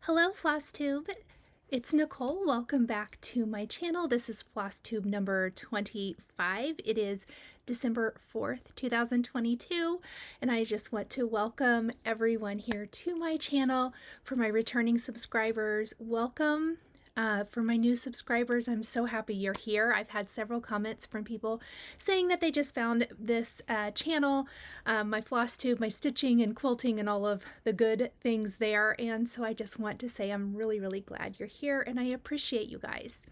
Hello, Flosstube. It's Nicole. Welcome back to my channel. This is Flosstube number 25. It is December 4th, 2022, and I just want to welcome everyone here to my channel. For my returning subscribers, welcome. For my new subscribers, I'm so happy you're here. I've had several comments from people saying that they just found this channel, my Flosstube, my stitching and quilting and all of the good things there. And so I just want to say I'm really, really glad you're here and I appreciate you guys.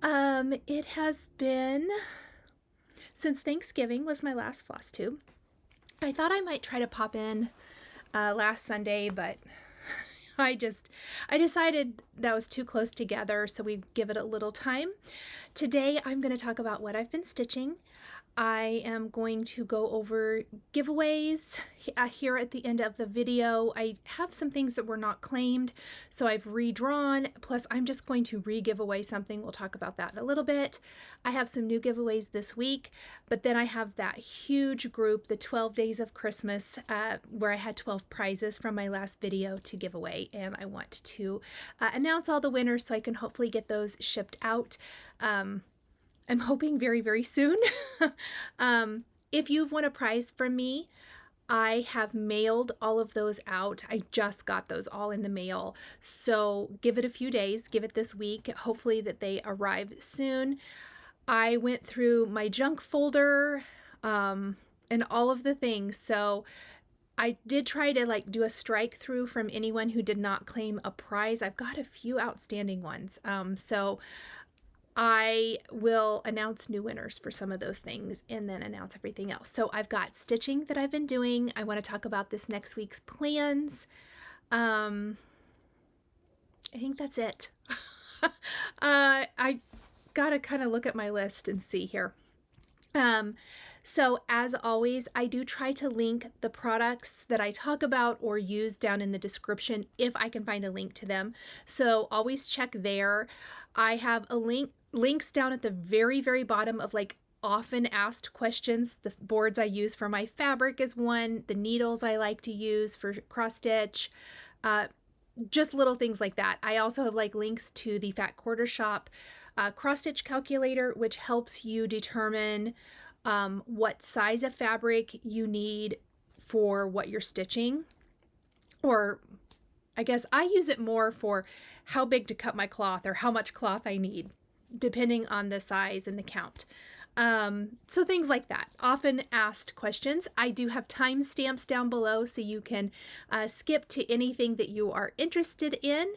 It has been since Thanksgiving was my last Flosstube. I thought I might try to pop in last Sunday, but I decided that was too close together, so we give it a little time. Today I'm going to talk about what I've been stitching. I am going to go over giveaways here at the end of the video. I have some things that were not claimed, so I've redrawn, plus I'm just going to re-give away something. We'll talk about that in a little bit. I have some new giveaways this week, but then I have that huge group, the 12 Days of Christmas, where I had 12 prizes from my last video to give away, and I want to announce all the winners so I can hopefully get those shipped out. I'm hoping very, very soon. If you've won a prize from me, I have mailed all of those out. I just got those all in the mail. So give it a few days, give it this week. Hopefully that they arrive soon. I went through my junk folder and all of the things. So I did try to do a strike through from anyone who did not claim a prize. I've got a few outstanding ones. So I will announce new winners for some of those things and then announce everything else. So I've got stitching that I've been doing. I want to talk about this next week's plans. I think that's it. I got to kind of look at my list and see here. So as always, I do try to link the products that I talk about or use down in the description if I can find a link to them. So always check there. I have a links down at the very, very bottom of often asked questions. The boards I use for my fabric is one, the needles I like to use for cross stitch, just little things like that. I also have links to the Fat Quarter Shop cross stitch calculator, which helps you determine what size of fabric you need for what you're stitching. Or I guess I use it more for how big to cut my cloth or how much cloth I need, depending on the size and the count. So things like that. Often asked questions. I do have timestamps down below so you can skip to anything that you are interested in.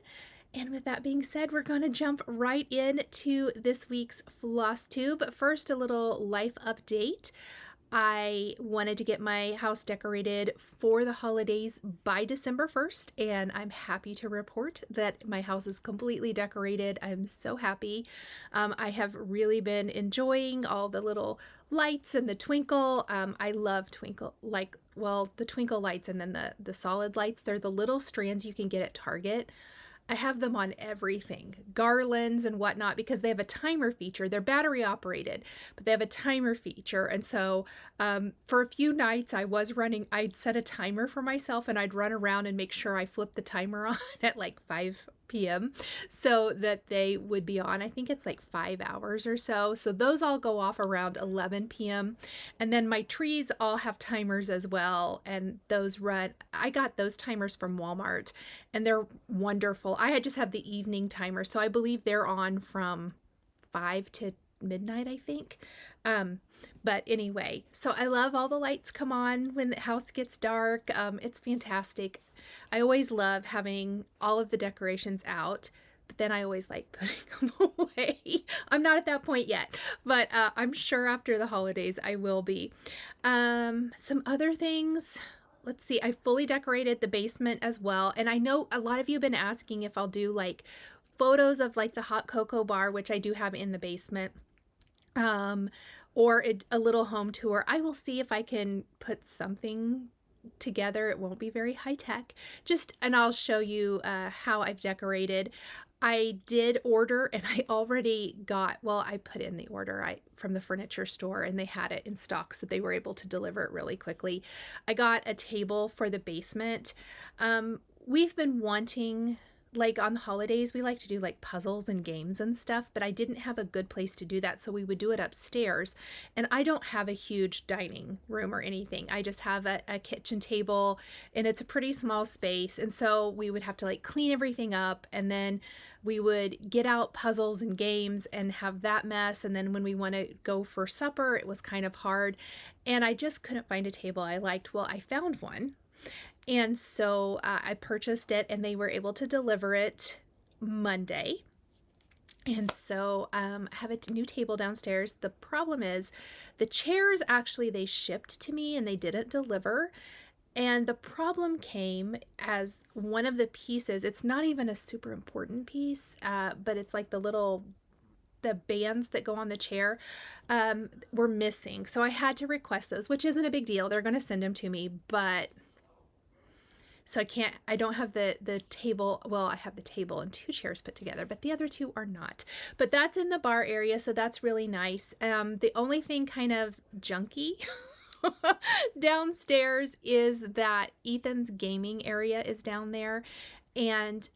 And with that being said, we're going to jump right into this week's Flosstube. First, a little life update. I wanted to get my house decorated for the holidays by December 1st, and I'm happy to report that my house is completely decorated. I'm so happy. I have really been enjoying all the little lights and the twinkle. I love twinkle, the twinkle lights and then the solid lights. They're the little strands you can get at Target. I have them on everything, garlands and whatnot, because they have a timer feature. They're battery operated, but they have a timer feature. And so for a few nights I'd set a timer for myself and I'd run around and make sure I flipped the timer on at 5 p.m. so that they would be on. I think it's 5 hours or so. So those all go off around 11 p.m. And then my trees all have timers as well. And those run, I got those timers from Walmart and they're wonderful. I just have the evening timer. So I believe they're on from 5 to midnight, I think. But anyway, so I love all the lights come on when the house gets dark. It's fantastic. I always love having all of the decorations out, but then I always like putting them away. I'm not at that point yet, but I'm sure after the holidays I will be. Some other things. Let's see, I fully decorated the basement as well. And I know a lot of you have been asking if I'll do photos of the hot cocoa bar, which I do have in the basement. Or a little home tour. I will see if I can put something together. It won't be very high tech, and I'll show you how I've decorated. I did order and I already got, I put in the order from the furniture store and they had it in stock, so they were able to deliver it really quickly. I got a table for the basement. We've been wanting like on the holidays, we like to do like puzzles and games and stuff, but I didn't have a good place to do that. So we would do it upstairs. And I don't have a huge dining room or anything. I just have a kitchen table, and it's a pretty small space. And so we would have to like clean everything up, and then we would get out puzzles and games and have that mess. And then when we want to go for supper, it was kind of hard. And I just couldn't find a table I liked. Well, I found one. And so I purchased it, and they were able to deliver it Monday. And so I have a new table downstairs. The problem is the chairs, actually, they shipped to me and they didn't deliver. And the problem came as one of the pieces, it's not even a super important piece, but it's like the bands that go on the chair were missing. So I had to request those, which isn't a big deal. They're going to send them to me, but so I don't have the table. Well, I have the table and 2 chairs put together, but the other 2 are not. But that's in the bar area, so that's really nice. The only thing kind of junky downstairs is that Ethan's gaming area is down there, and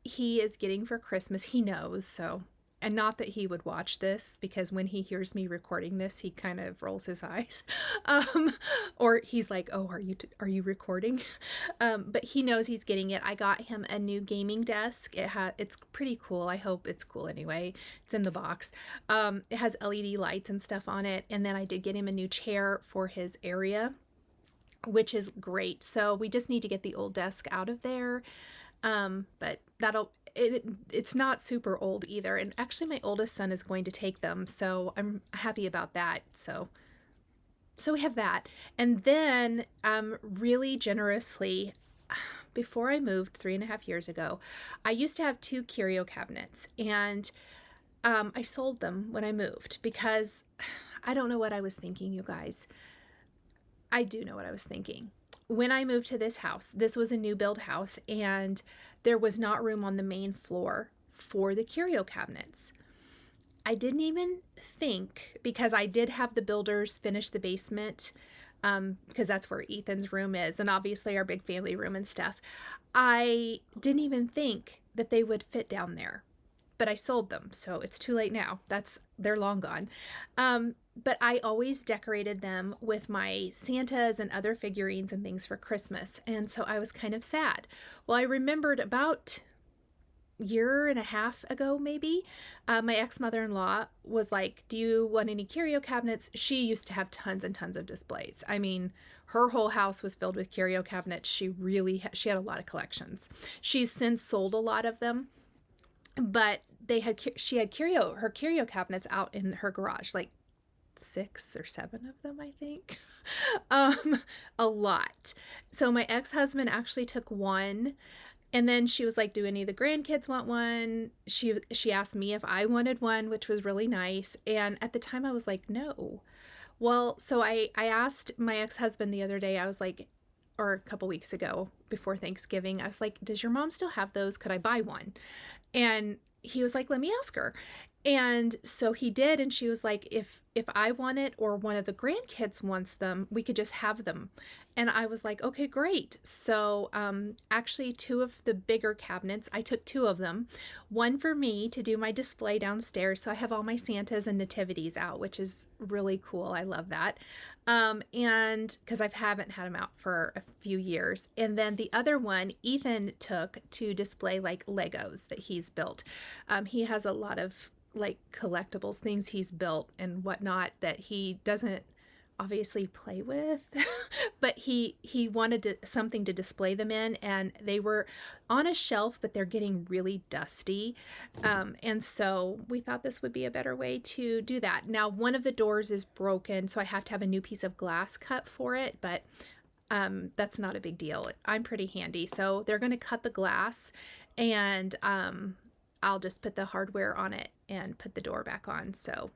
he is getting for Christmas. He knows, so. And not that he would watch this, because when he hears me recording this, he kind of rolls his eyes. Or he's like, oh, are you recording? But he knows he's getting it. I got him a new gaming desk. It's pretty cool. I hope it's cool anyway. It's in the box. It has LED lights and stuff on it. And then I did get him a new chair for his area, which is great. So we just need to get the old desk out of there. But it's not super old either. And actually my oldest son is going to take them. So I'm happy about that. So we have that. And then, really generously, before I moved 3.5 years ago, I used to have 2 curio cabinets, and, I sold them when I moved because I don't know what I was thinking, you guys. I do know what I was thinking. When I moved to this house, this was a new build house, and there was not room on the main floor for the curio cabinets. I didn't even think, because I did have the builders finish the basement, because that's where Ethan's room is, and obviously our big family room and stuff. I didn't even think that they would fit down there, but I sold them, so it's too late now. They're long gone. But I always decorated them with my Santas and other figurines and things for Christmas. And so I was kind of sad. Well, I remembered about a year and a half ago, maybe, my ex-mother-in-law was like, do you want any curio cabinets? She used to have tons and tons of displays. I mean, her whole house was filled with curio cabinets. She had a lot of collections. She's since sold a lot of them, but she had her curio cabinets out in her garage, like 6 or 7 of them, I think. A lot. So my ex-husband actually took one, and then she was like, do any of the grandkids want one? She asked me if I wanted one, which was really nice. And at the time I was like, no. Well, so I asked my ex-husband the other day, I was like, or a couple weeks ago before Thanksgiving, I was like, does your mom still have those? Could I buy one? And he was like, let me ask her. And so he did, and she was like, if I want it or one of the grandkids wants them, we could just have them. And I was like, okay, great. So actually 2 of the bigger cabinets, I took 2 of them, one for me to do my display downstairs. So I have all my Santas and nativities out, which is really cool. I love that. And because I haven't had them out for a few years. And then the other one, Ethan took to display like Legos that he's built. He has a lot of like collectibles, things he's built and whatnot that he doesn't obviously play with, but he wanted something to display them in, and they were on a shelf, but they're getting really dusty. And so we thought this would be a better way to do that. Now, one of the doors is broken, so I have to have a new piece of glass cut for it, but that's not a big deal. I'm pretty handy. So they're going to cut the glass, and I'll just put the hardware on it and put the door back on. So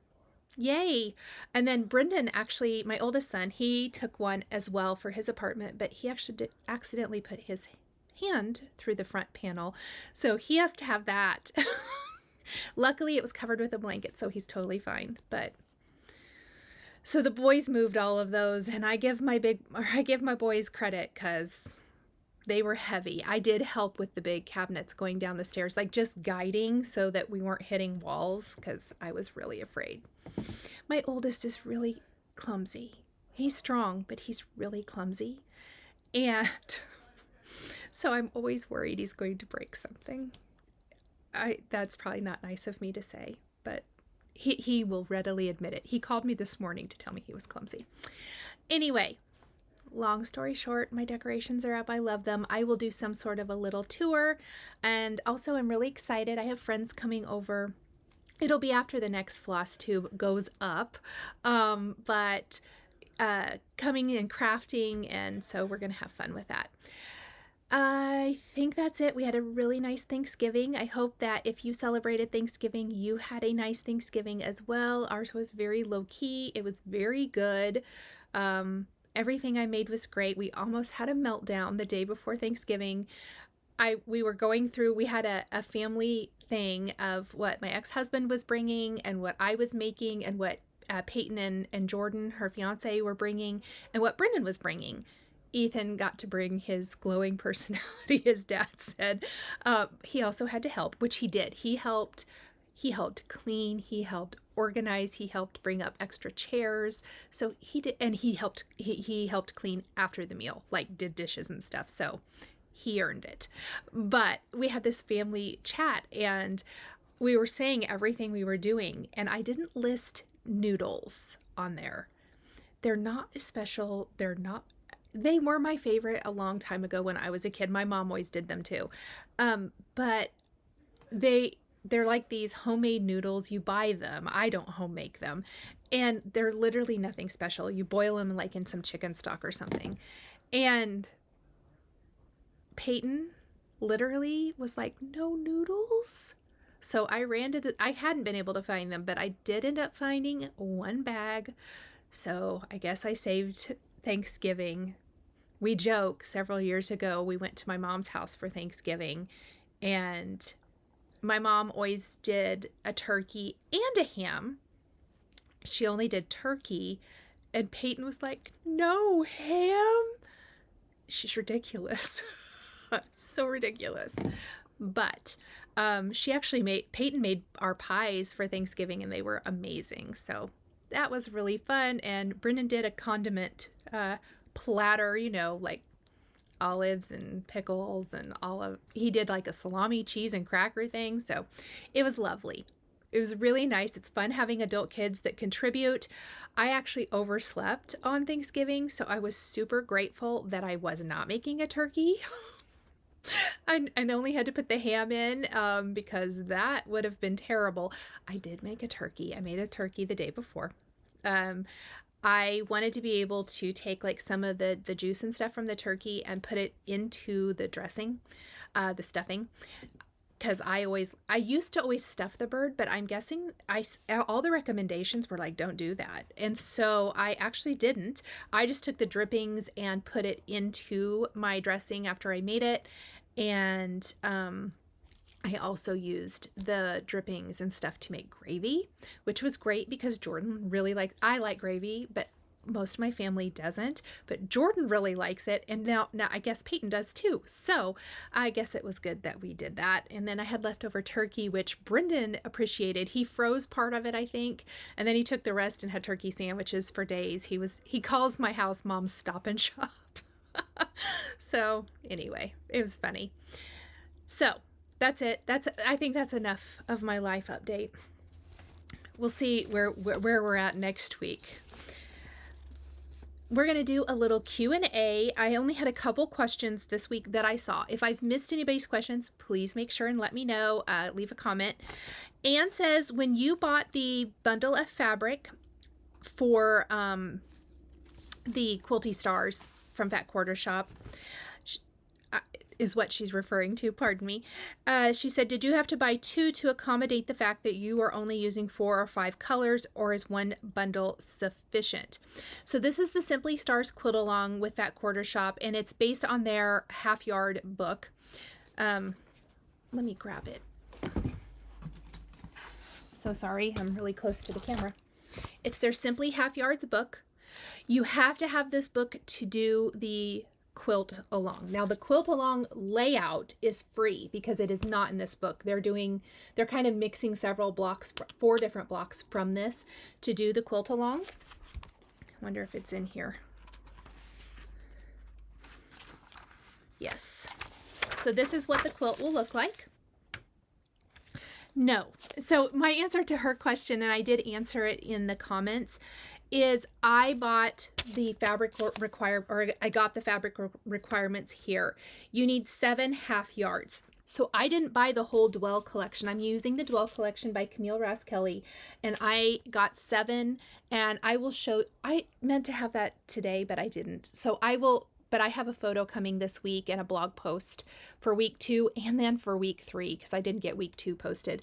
yay. And then Brendan, actually, my oldest son, he took one as well for his apartment, but he actually accidentally put his hand through the front panel. So he has to have that. Luckily, it was covered with a blanket, so he's totally fine. But so the boys moved all of those, and I give my boys credit because They were heavy. I did help with the big cabinets going down the stairs, like just guiding so that we weren't hitting walls because I was really afraid. My oldest is really clumsy. He's strong, but he's really clumsy. And so I'm always worried he's going to break something. That's probably not nice of me to say, but he will readily admit it. He called me this morning to tell me he was clumsy. Anyway, long story short, my decorations are up. I love them. I will do some sort of a little tour. And also I'm really excited. I have friends coming over. It'll be after the next Flosstube goes up. But coming and crafting, and so we're going to have fun with that. I think that's it. We had a really nice Thanksgiving. I hope that if you celebrated Thanksgiving, you had a nice Thanksgiving as well. Ours was very low-key. It was very good. Everything I made was great. We almost had a meltdown the day before Thanksgiving. We were going through, we had a family thing of what my ex-husband was bringing and what I was making and what Peyton and Jordan, her fiance, were bringing, and what Brendan was bringing. Ethan got to bring his glowing personality, his dad said. He also had to help, which he did. He helped clean, he helped organize, he helped bring up extra chairs. So he did, and he helped clean after the meal, like did dishes and stuff. So he earned it. But we had this family chat and we were saying everything we were doing, and I didn't list noodles on there. They're not special. They were my favorite a long time ago when I was a kid. My mom always did them too. But they're like these homemade noodles. You buy them. I don't home make them. And they're literally nothing special. You boil them like in some chicken stock or something. And Peyton literally was like, no noodles? So I ran to I hadn't been able to find them, but I did end up finding one bag. So I guess I saved Thanksgiving. We joke, several years ago, we went to my mom's house for Thanksgiving, and my mom always did a turkey and a ham. She only did turkey, and Peyton was like, no ham? She's ridiculous. So ridiculous. But Peyton made our pies for Thanksgiving, and they were amazing. So that was really fun. And Brendan did a condiment platter, like olives and pickles and he did like a salami, cheese, and cracker thing. So it was lovely. It was really nice. It's fun having adult kids that contribute. I actually overslept on Thanksgiving, so I was super grateful that I was not making a turkey. I only had to put the ham in because that would have been terrible. I did make a turkey. I made a turkey the day before. I wanted to be able to take like some of the juice and stuff from the turkey and put it into the dressing, the stuffing. Because I used to always stuff the bird, but I'm guessing all the recommendations were like, don't do that. And so I actually didn't. I just took the drippings and put it into my dressing after I made it. And I also used the drippings and stuff to make gravy, which was great because Jordan really I like gravy, but most of my family doesn't, but Jordan really likes it. And now I guess Peyton does too. So I guess it was good that we did that. And then I had leftover turkey, which Brendan appreciated. He froze part of it, I think. And then he took the rest and had turkey sandwiches for days. He calls my house Mom's Stop and Shop. So anyway, it was funny. So that's it. I think that's enough of my life update. We'll see where we're at next week. We're going to do a little Q&A. I only had a couple questions this week that I saw. If I've missed anybody's questions, please make sure and let me know. Leave a comment. Anne says, when you bought the bundle of fabric for the Quilty Stars from Fat Quarter Shop, is what she's referring to, pardon me. She said, did you have to buy two to accommodate the fact that you are only using 4 or 5 colors, or is one bundle sufficient? So this is the Simply Stars Quilt Along with Fat Quarter Shop, and it's based on their half yard book. Let me grab it. So sorry, I'm really close to the camera. It's their Simply Half Yards book. You have to have this book to do the quilt along. Now the quilt along layout is free because it is not in this book. They're kind of mixing several blocks, 4 different blocks from this to do the quilt along. I wonder if it's in here. Yes. So this is what the quilt will look like. No. So my answer to her question, and I did answer it in the comments, is I bought the fabric I got the fabric requirements here. You need 7 half yards. So I didn't buy the whole Dwell collection. I'm using the Dwell collection by Camille Ross Kelly, and I got 7, and I will show, I meant to have that today, but I didn't. So but I have a photo coming this week and a blog post for week 2 and then for week 3, because I didn't get week 2 posted.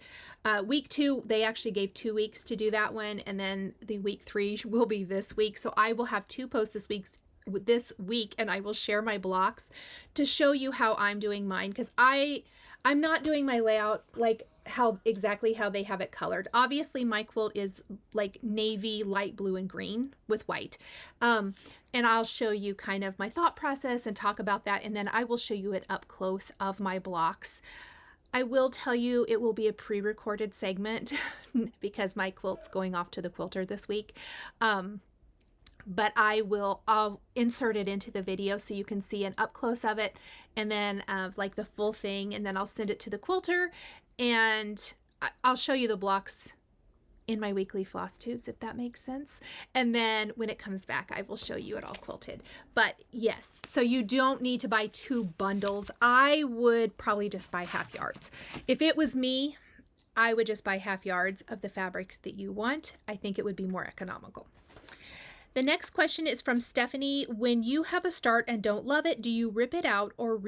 Week 2, they actually gave 2 weeks to do that one, and then the week 3 will be this week. So I will have 2 posts this week, and I will share my blocks to show you how I'm doing mine, because I'm not doing my layout like exactly how they have it colored. Obviously my quilt is like navy, light blue, and green with white. And I'll show you kind of my thought process and talk about that, and then I will show you it up close of my blocks. I will tell you it will be a pre-recorded segment because my quilt's going off to the quilter this week. But I'll insert it into the video so you can see an up close of it, and then like the full thing, and then I'll send it to the quilter, and I'll show you the blocks in my weekly floss tubes, if that makes sense. And then when it comes back, I will show you it all quilted. But yes, so you don't need to buy 2 bundles. I would probably just buy half yards. If it was me, I would just buy half yards of the fabrics that you want. I think it would be more economical. The next question is from Stephanie. When you have a start and don't love it, do you rip it out to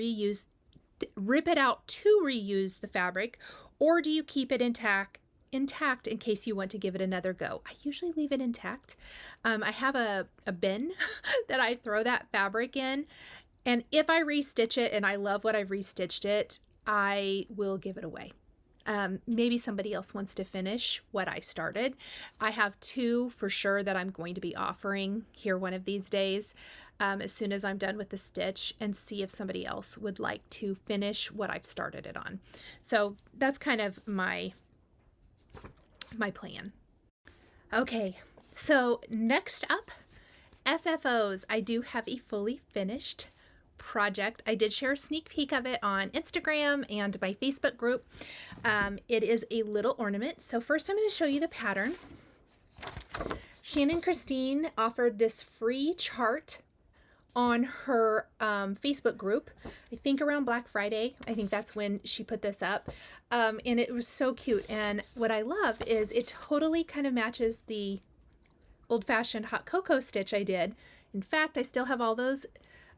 reuse the fabric, or do you keep it intact in case you want to give it another go? I usually leave it intact. I have a bin that I throw that fabric in, and if I restitch it and I love what I've restitched it, I will give it away. Maybe somebody else wants to finish what I started. I have 2 for sure that I'm going to be offering here one of these days, as soon as I'm done with the stitch, and see if somebody else would like to finish what I've started it on. So that's kind of my plan. Okay, so next up, FFOs. I do have a fully finished project. I did share a sneak peek of it on Instagram and my Facebook group. It is a little ornament. So first I'm going to show you the pattern. Shannon Christine offered this free chart on her Facebook group, I think around Black Friday. I think that's when she put this up. And it was so cute. And what I love is it totally kind of matches the old-fashioned hot cocoa stitch I did. In fact, I still have all those,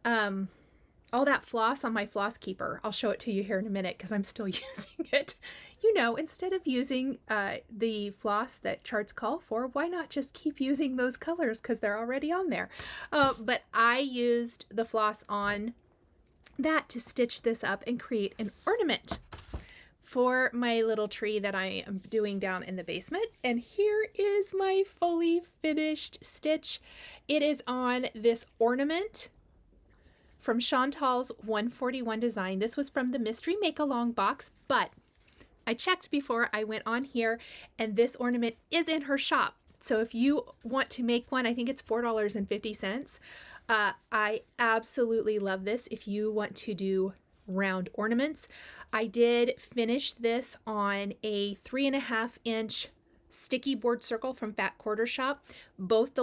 all that floss on my floss keeper. I'll show it to you here in a minute because I'm still using it. You know, instead of using the floss that charts call for, why not just keep using those colors because they're already on there? But I used the floss on that to stitch this up and create an ornament for my little tree that I am doing down in the basement. And here is my fully finished stitch. It is on this ornament from Chantal's 141 design. This was from the Mystery Make Along box, but I checked before I went on here, and this ornament is in her shop. So if you want to make one, I think it's $4.50. I absolutely love this if you want to do round ornaments. I did finish this on a 3.5-inch sticky board circle from Fat Quarter Shop. Both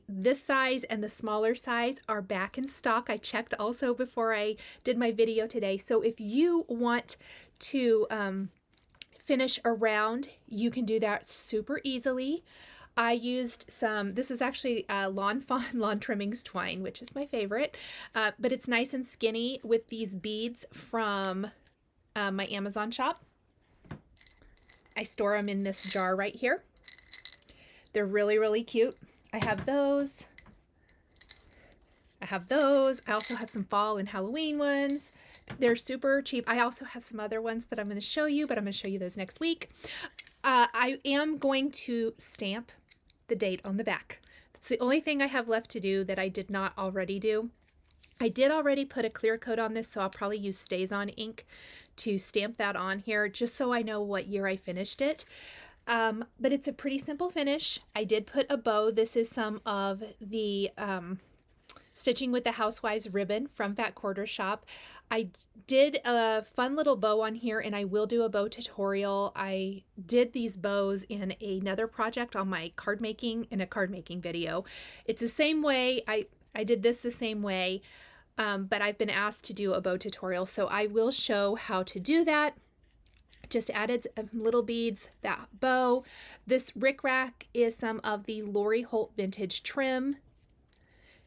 this size and the smaller size are back in stock. I checked also before I did my video today. So if you want to finish a round, you can do that super easily. I used this is actually Lawn Fawn Lawn Trimmings twine, which is my favorite, but it's nice and skinny with these beads from my Amazon shop. I store them in this jar right here. They're really, really cute. I have those. I also have some fall and Halloween ones. They're super cheap. I also have some other ones that I'm going to show you, but I'm going to show you those next week. I am going to stamp the date on the back. That's the only thing I have left to do that I did not already do. I did already put a clear coat on this, so I'll probably use StazOn ink to stamp that on here, just so I know what year I finished it. But it's a pretty simple finish. I did put a bow. This is some of the Stitching with the Housewives ribbon from Fat Quarter Shop. I did a fun little bow on here, and I will do a bow tutorial. I did these bows in another project on my card making, in a card making video. It's the same way. I did this the same way, but I've been asked to do a bow tutorial, so I will show how to do that. Just added little beads, that bow. This rickrack is some of the Lori Holt vintage trim.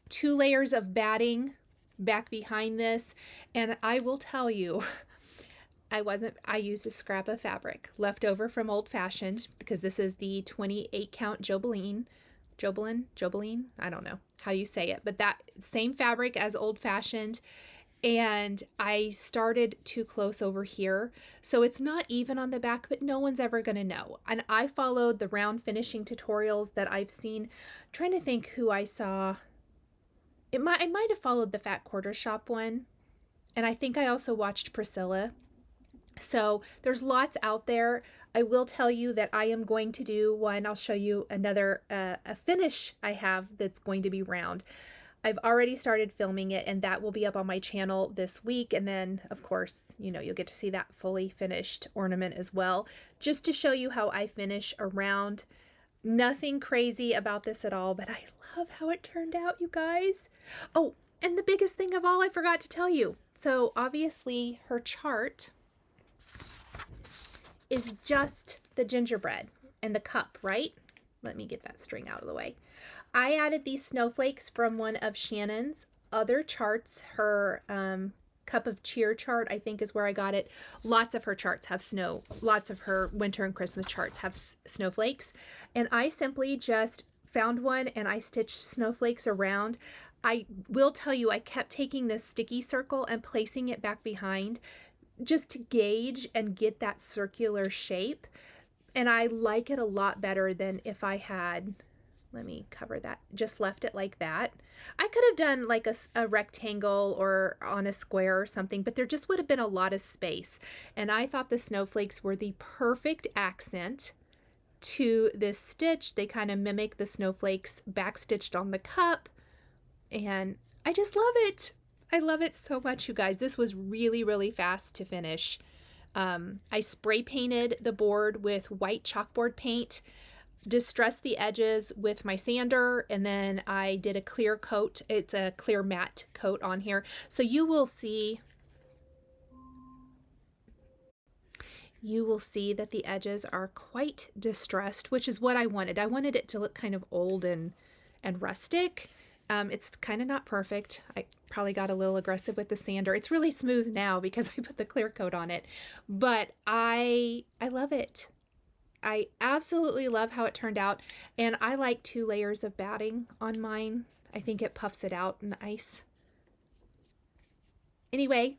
2 layers of batting back behind this, and I will tell you, I used a scrap of fabric left over from Old Fashioned, because this is the 28 count Jobeline, I don't know how you say it, but that same fabric as Old Fashioned. And I started too close over here, so it's not even on the back, but no one's ever going to know. And I followed the round finishing tutorials that I've seen. I'm trying to think who I saw. I might have followed the Fat Quarter Shop one, and I think I also watched Priscilla. So there's lots out there. I will tell you that I am going to do one. I'll show you another a finish I have that's going to be round. I've already started filming it, and that will be up on my channel this week. And then, of course, you know, you'll get to see that fully finished ornament as well, just to show you how I finish a round. Nothing crazy about this at all, but I love how it turned out, you guys. Oh, and the biggest thing of all, I forgot to tell you. So obviously her chart is just the gingerbread and the cup, right? Let me get that string out of the way. I added these snowflakes from one of Shannon's other charts. Her Cup of Cheer chart, I think, is where I got it. Lots of her charts have snow. Lots of her winter and Christmas charts have snowflakes. And I simply just found one and I stitched snowflakes around. I will tell you, I kept taking this sticky circle and placing it back behind just to gauge and get that circular shape. And I like it a lot better than if I had, let me cover that, just left it like that. I could have done like a rectangle or on a square or something, but there just would have been a lot of space. And I thought the snowflakes were the perfect accent to this stitch. They kind of mimic the snowflakes backstitched on the cup. And I just love it. I love it so much, you guys. This was really, really fast to finish. I spray painted the board with white chalkboard paint, distressed the edges with my sander, and then I did a clear coat. It's a clear matte coat on here. So you will see that the edges are quite distressed, which is what I wanted. I wanted it to look kind of old and rustic. It's kind of not perfect. I probably got a little aggressive with the sander. It's really smooth now because I put the clear coat on it, but I love it. I absolutely love how it turned out, and I like 2 layers of batting on mine. I think it puffs it out nice. Anyway,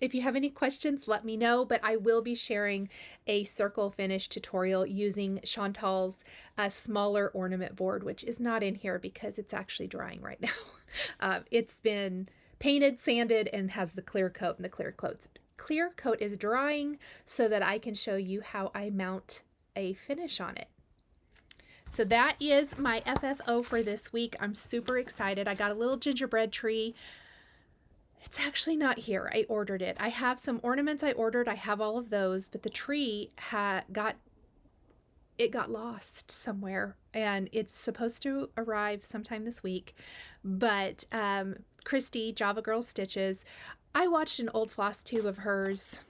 if you have any questions, let me know, but I will be sharing a circle finish tutorial using Chantal's smaller ornament board, which is not in here because it's actually drying right now. It's been painted, sanded, and has the clear coat, and the clear coat is drying so that I can show you how I mount a finish on it. So that is my FFO for this week. I'm super excited. I got a little gingerbread tree. It's actually not here. I ordered it. I have some ornaments I ordered. I have all of those, but the tree got lost somewhere, and it's supposed to arrive sometime this week. But Christy, Java Girl Stitches, I watched an old Flosstube of hers.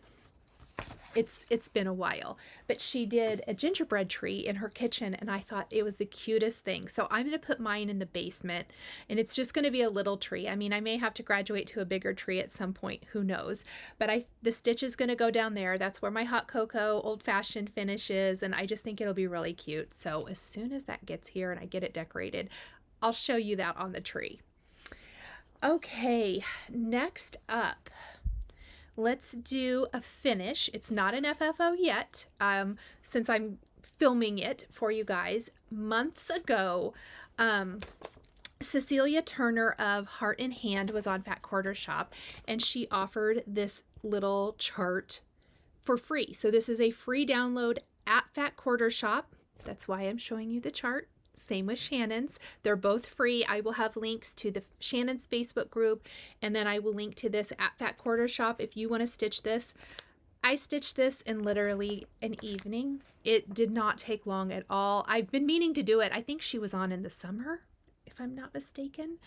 It's been a while, but she did a gingerbread tree in her kitchen, and I thought it was the cutest thing. So I'm going to put mine in the basement, and it's just going to be a little tree. I mean, I may have to graduate to a bigger tree at some point, who knows, but the stitch is going to go down there. That's where my hot cocoa old fashioned finish is, and I just think it'll be really cute. So as soon as that gets here and I get it decorated, I'll show you that on the tree. Okay, next up, let's do a finish. It's not an FFO yet, since I'm filming it for you guys. Months ago, Cecilia Turner of Heart in Hand was on Fat Quarter Shop, and she offered this little chart for free. So this is a free download at Fat Quarter Shop. That's why I'm showing you the chart. Same with Shannon's. They're both free. I will have links to the Shannon's Facebook group, and then I will link to this at Fat Quarter Shop if you want to stitch this. I stitched this in literally an evening. It did not take long at all. I've been meaning to do it. I think she was on in the summer, if I'm not mistaken.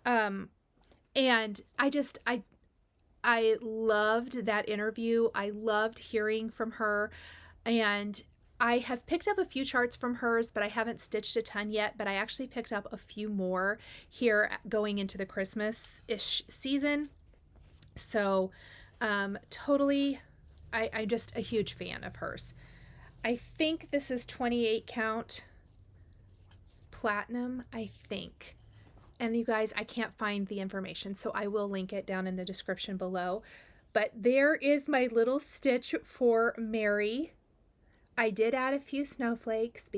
And I loved that interview. I loved hearing from her, and I have picked up a few charts from hers, but I haven't stitched a ton yet, but I actually picked up a few more here going into the Christmas-ish season. So totally, I'm just a huge fan of hers. I think this is 28 count platinum, I think. And you guys, I can't find the information, so I will link it down in the description below. But there is my little stitch for Mary. I did add a few snowflakes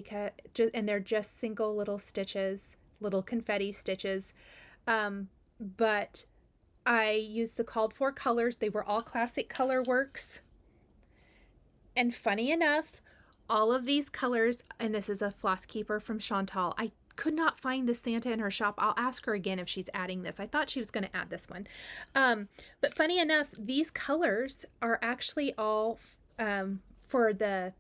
and they're just single little stitches, little confetti stitches. But I used the called for colors. They were all classic Colorworks. And funny enough, all of these colors, and this is a floss keeper from Chantal. I could not find the Santa in her shop. I'll ask her again if she's adding this. I thought she was going to add this one. But funny enough, these colors are actually all for the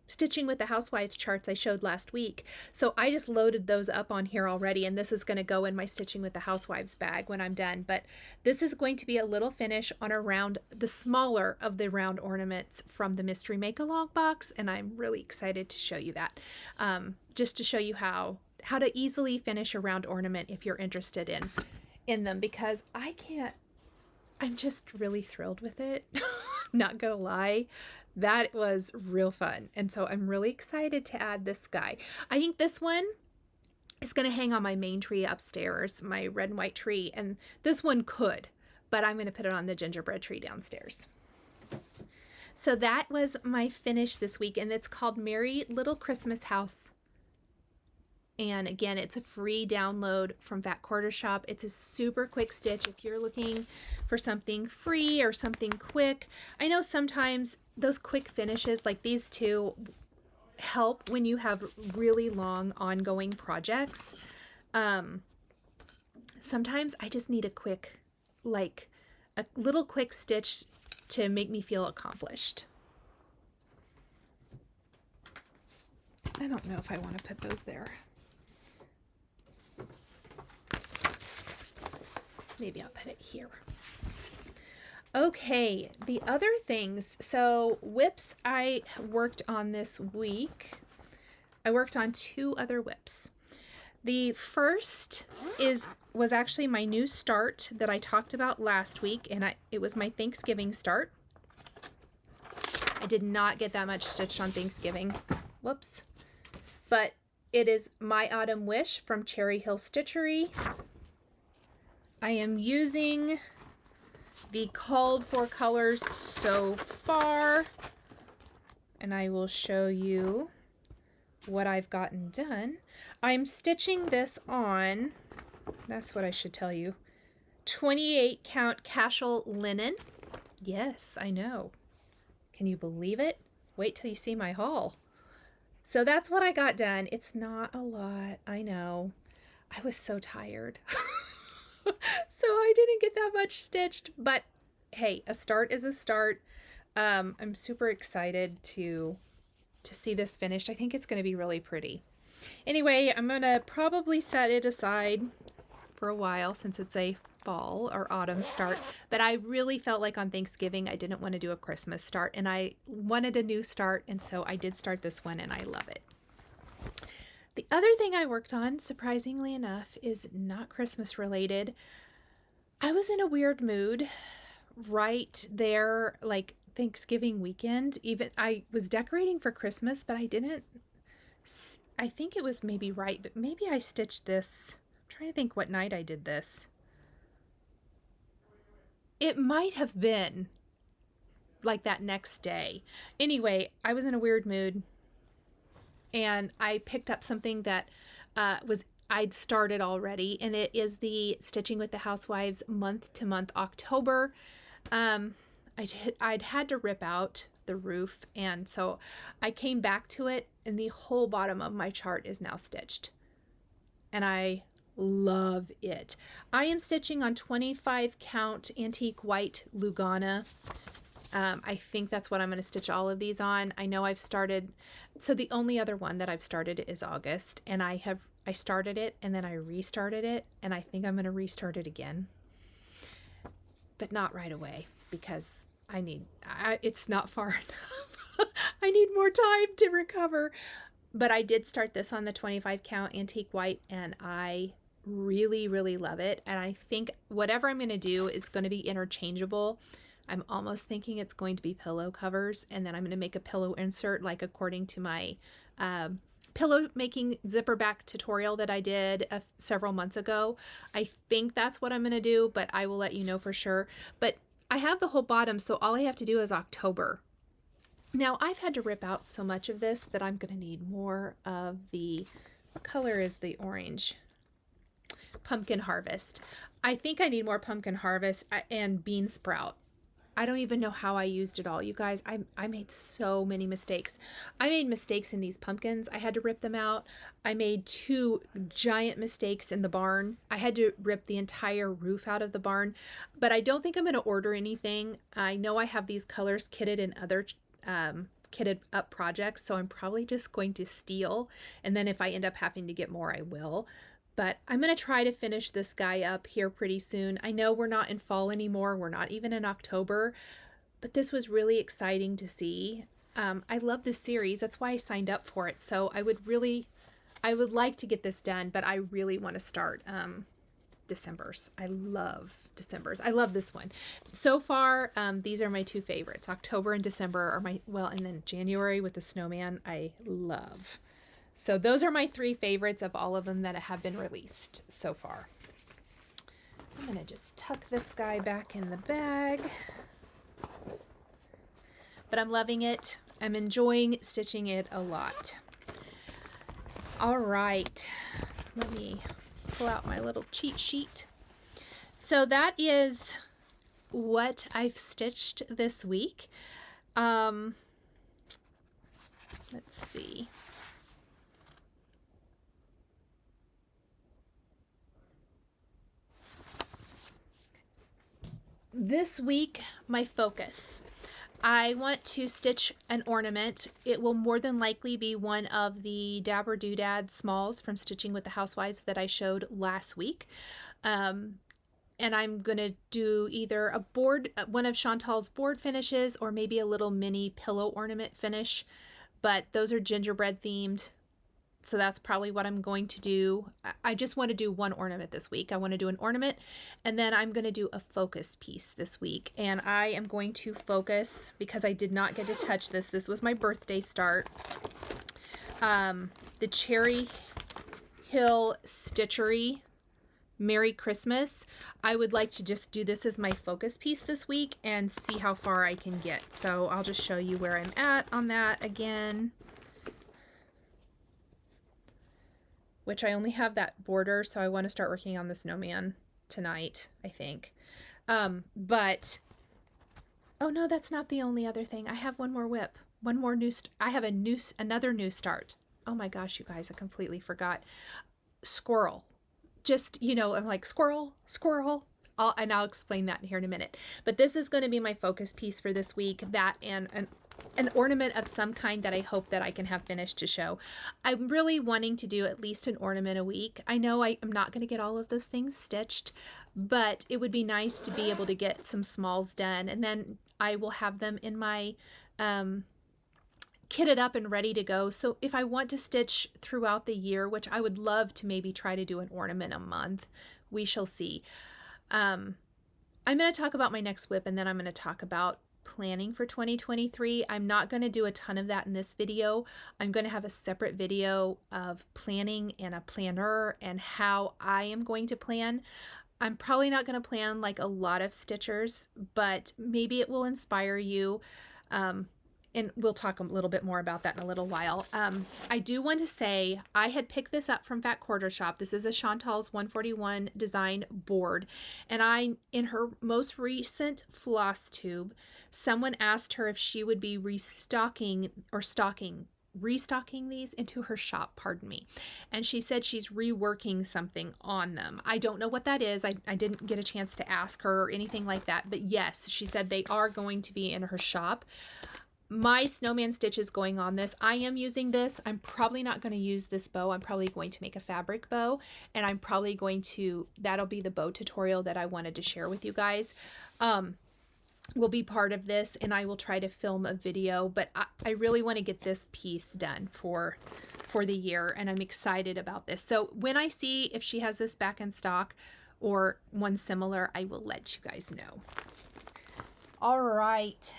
Stitching with the Housewives charts I showed last week. So I just loaded those up on here already, and this is going to go in my Stitching with the Housewives bag when I'm done. But this is going to be a little finish on the smaller of the round ornaments from the Mystery Make-Along box, and I'm really excited to show you that. Just to show you how to easily finish a round ornament if you're interested in them, because I'm just really thrilled with it. Not gonna lie. That was real fun. And so I'm really excited to add this guy. I think this one is going to hang on my main tree upstairs, my red and white tree. And this one could, but I'm going to put it on the gingerbread tree downstairs. So that was my finish this week, and it's called Merry Little Christmas House. And again, it's a free download from Fat Quarter Shop. It's a super quick stitch if you're looking for something free or something quick. I know sometimes those quick finishes like these two help when you have really long ongoing projects. Sometimes I just need a little quick stitch to make me feel accomplished. I don't know if I want to put those there. Maybe I'll put it here. Okay, the other things. So whips I worked on this week. I worked on 2 other whips. The first was actually my new start that I talked about last week, and it was my Thanksgiving start. I did not get that much stitched on Thanksgiving. Whoops. But it is My Autumn Wish from Cherry Hill Stitchery. I am using the called for colors so far, and I will show you what I've gotten done. I'm stitching this on, that's what I should tell you, 28 count Cashel linen. Yes, I know. Can you believe it? Wait till you see my haul. So that's what I got done. It's not a lot, I know. I was so tired. So I didn't get that much stitched, but hey, a start is a start. I'm super excited to see this finished. I think it's going to be really pretty. Anyway, I'm going to probably set it aside for a while since it's a fall or autumn start, but I really felt like on Thanksgiving I didn't want to do a Christmas start, and I wanted a new start, and so I did start this one, and I love it. The other thing I worked on, surprisingly enough, is not Christmas related. I was in a weird mood right there, like Thanksgiving weekend. Even I was decorating for Christmas, but I think it was maybe right, but maybe I stitched this. I'm trying to think what night I did this. It might have been like that next day. Anyway, I was in a weird mood, and I picked up something that I'd started already, and it is the Stitching with the Housewives month to month October. I'd had to rip out the roof, and so I came back to it, and the whole bottom of my chart is now stitched, and I love it. I am stitching on 25 count antique white Lugana. I think that's what I'm going to stitch all of these on. I know I've started, so the only other one that I've started is August, and I started it and then I restarted it, and I think I'm going to restart it again, but not right away because it's not far enough. I need more time to recover. But I did start this on the 25 count antique white, and I really, really love it. And I think whatever I'm going to do is going to be interchangeable. I'm almost thinking it's going to be pillow covers, and then I'm going to make a pillow insert, like according to my pillow making zipper back tutorial that I did several months ago. I think that's what I'm going to do, but I will let you know for sure. But I have the whole bottom, so all I have to do is October. Now, I've had to rip out so much of this that I'm going to need more of the, what color is the orange? Pumpkin Harvest. I think I need more Pumpkin Harvest and Bean Sprout. I don't even know how I used it all. You guys, I made so many mistakes. I made mistakes in these pumpkins. I had to rip them out. I made 2 giant mistakes in the barn. I had to rip the entire roof out of the barn, but I don't think I'm going to order anything. I know I have these colors kitted in other kitted up projects, so I'm probably just going to steal, and then if I end up having to get more, I will. But I'm going to try to finish this guy up here pretty soon. I know we're not in fall anymore. We're not even in October, but this was really exciting to see. I love this series. That's why I signed up for it. So I would like to get this done, but I really want to start December's. I love December's. I love this one. So far, these are my 2 favorites. October and December are my, well, and then January with the snowman, I love. So those are my 3 favorites of all of them that have been released so far. I'm going to just tuck this guy back in the bag. But I'm loving it. I'm enjoying stitching it a lot. All right. Let me pull out my little cheat sheet. So that is what I've stitched this week. Let's see. This week, my focus. I want to stitch an ornament. It will more than likely be one of the Dabber Doodad smalls from Stitching with the Housewives that I showed last week. And I'm going to do either a board, one of Chantal's board finishes, or maybe a little mini pillow ornament finish. But those are gingerbread themed. So that's probably what I'm going to do. I just want to do one ornament this week. I want to do an ornament, and then I'm going to do a focus piece this week. And I am going to focus, because I did not get to touch this. This was my birthday start. The Cherry Hill Stitchery Merry Christmas. I would like to just do this as my focus piece this week and see how far I can get. So I'll just show you where I'm at on that again. Which I only have that border, so I want to start working on the snowman tonight, I think. But, oh no, that's not the only other thing. I have one more whip. One more new, I have another new start. Oh my gosh, you guys, I completely forgot. Squirrel. Just, you know, I'm like, squirrel, squirrel. And I'll explain that here in a minute. But this is going to be my focus piece for this week. That and an ornament of some kind that I hope that I can have finished to show. I'm really wanting to do at least an ornament a week. I know I am not going to get all of those things stitched, but it would be nice to be able to get some smalls done, and then I will have them in my kitted up and ready to go. So if I want to stitch throughout the year, which I would love to maybe try to do an ornament a month, we shall see. I'm going to talk about my next whip, and then I'm going to talk about planning for 2023. I'm not going to do a ton of that in this video. I'm going to have a separate video of planning and a planner and how I am going to plan. I'm probably not going to plan like a lot of stitchers, but maybe it will inspire you. and we'll talk a little bit more about that in a little while. I do want to say I had picked this up from Fat Quarter Shop. This is a Chantal's 141 design board, and in her most recent Flosstube, someone asked her if she would be restocking these into her shop, pardon me. And she said she's reworking something on them. I don't know what that is. I didn't get a chance to ask her or anything like that, but yes, she said they are going to be in her shop. My snowman stitch is going on this. I am using this. I'm probably not going to use this bow. I'm probably going to make a fabric bow, and I'm probably going to, that'll be the bow tutorial that I wanted to share with you guys. Will be part of this, and I will try to film a video, but I really want to get this piece done for the year, and I'm excited about this. So when I see if she has this back in stock or one similar, I will let you guys know. All right.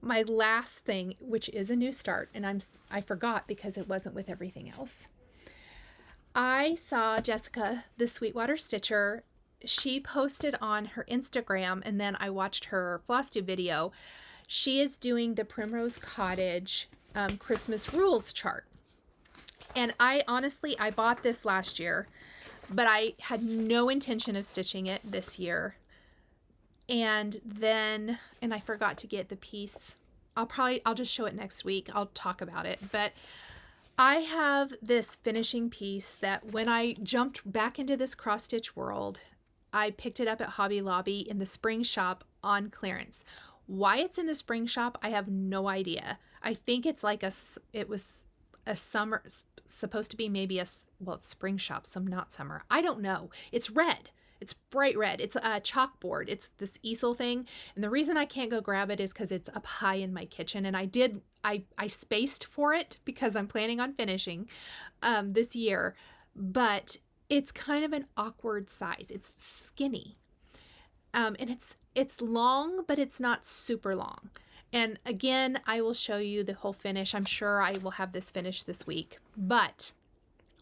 My last thing, which is a new start, and I forgot because it wasn't with everything else. I saw Jessica, the Sweetwater Stitcher. She posted on her Instagram, and then I watched her Flosstube video. She is doing the Primrose Cottage Christmas rules chart. And I bought this last year, but I had no intention of stitching it this year. And I forgot to get the piece. I'll just show it next week. I'll talk about it. But I have this finishing piece that when I jumped back into this cross stitch world, I picked it up at Hobby Lobby in the spring shop on clearance. Why it's in the spring shop, I have no idea. I think it's like it was a summer, supposed to be maybe it's spring shop, so not summer. I don't know. It's red. It's bright red. It's a chalkboard. It's this easel thing. And the reason I can't go grab it is because it's up high in my kitchen. And I spaced for it because I'm planning on finishing this year. But it's kind of an awkward size. It's skinny. And it's long, but it's not super long. And again, I will show you the whole finish. I'm sure I will have this finished this week,